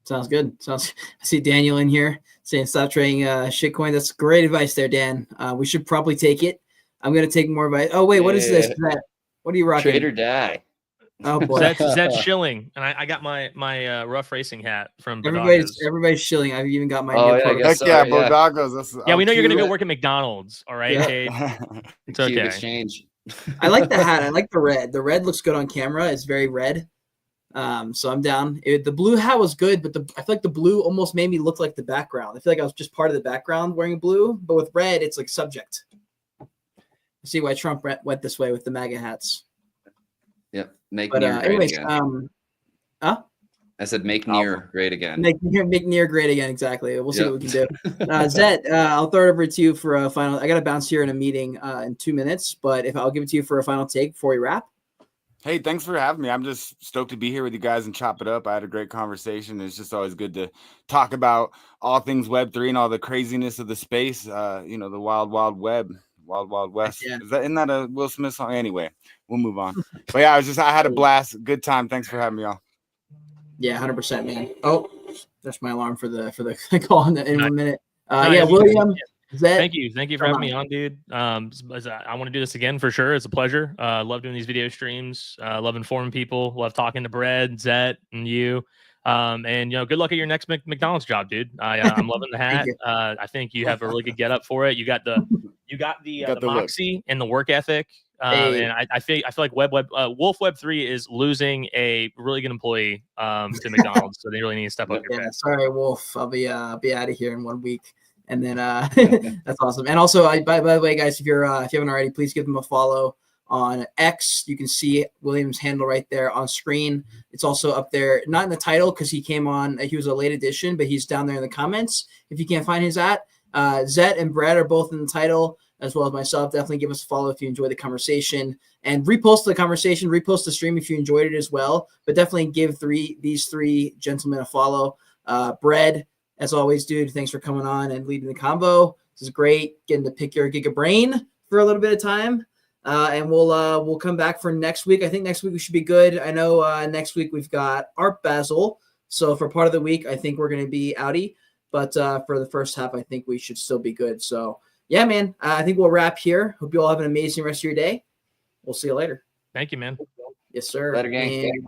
Sounds good. I see Daniel in here saying stop trading shitcoin. That's great advice there, Dan. We should probably take it. I'm gonna take more advice. Oh wait, what is this? What are you rocking? Trade or die. Oh boy, that's shilling, and I got my rough racing hat from everybody's shilling. I've even got my new Bodagos. Yeah, we know you're gonna go work at McDonald's. All right, Cade. It's okay. Exchange. I like the hat. I like the red. The red looks good on camera. It's very red. So I'm down. The blue hat was good, but I feel like the blue almost made me look like the background. I feel like I was just part of the background wearing blue, but with red, it's like subject. I see why Trump went this way with the MAGA hats. Yep. Make near great again. I said make near great again. Make near great again. Exactly. We'll see what we can do. Zed, I'll throw it over to you for a final. I got to bounce here in a meeting in 2 minutes, but if I'll give it to you for a final take before we wrap. Hey, thanks for having me. I'm just stoked to be here with you guys and chop it up. I had a great conversation. It's just always good to talk about all things Web3 and all the craziness of the space. You know, the wild, wild web, wild, wild west. Yeah. Isn't that a Will Smith song? Anyway, we'll move on. But yeah, I had a blast. Good time. Thanks for having me on. Yeah, 100%, man. Oh, there's my alarm for the call in 1 minute. Yeah, William. Thank you for having me on, dude. I want to do this again for sure. It's a pleasure. Love doing these video streams. Love informing people. Love talking to Brett, Zet, and you. And good luck at your next McDonald's job, dude. I'm loving the hat. I think you have a really good get up for it. You got the moxie and the work ethic. Hey. And I feel like Wolf Web 3 is losing a really good employee to McDonald's, so they really need to step up your Yeah, pay. sorry, Wolf. I'll be out of here in 1 week, and then that's awesome. And also, by the way, guys, if you haven't already, please give them a follow on X. You can see William's handle right there on screen. It's also up there, not in the title because he came on. He was a late addition, but he's down there in the comments. If you can't find his Zet and Brad are both in the title, as well as myself. Definitely give us a follow if you enjoy the conversation, and repost the conversation, repost the stream if you enjoyed it as well. But definitely give these three gentlemen a follow. Bread, as always, dude, thanks for coming on and leading the combo. This is great, getting to pick your Giga Brain for a little bit of time. And we'll come back for next week. I think next week we should be good. I know next week we've got Art Basel. So for part of the week, I think we're going to be outie. But for the first half, I think we should still be good. So yeah, man, I think we'll wrap here. Hope you all have an amazing rest of your day. We'll see you later. Thank you, man. Yes, sir. Later, gang. And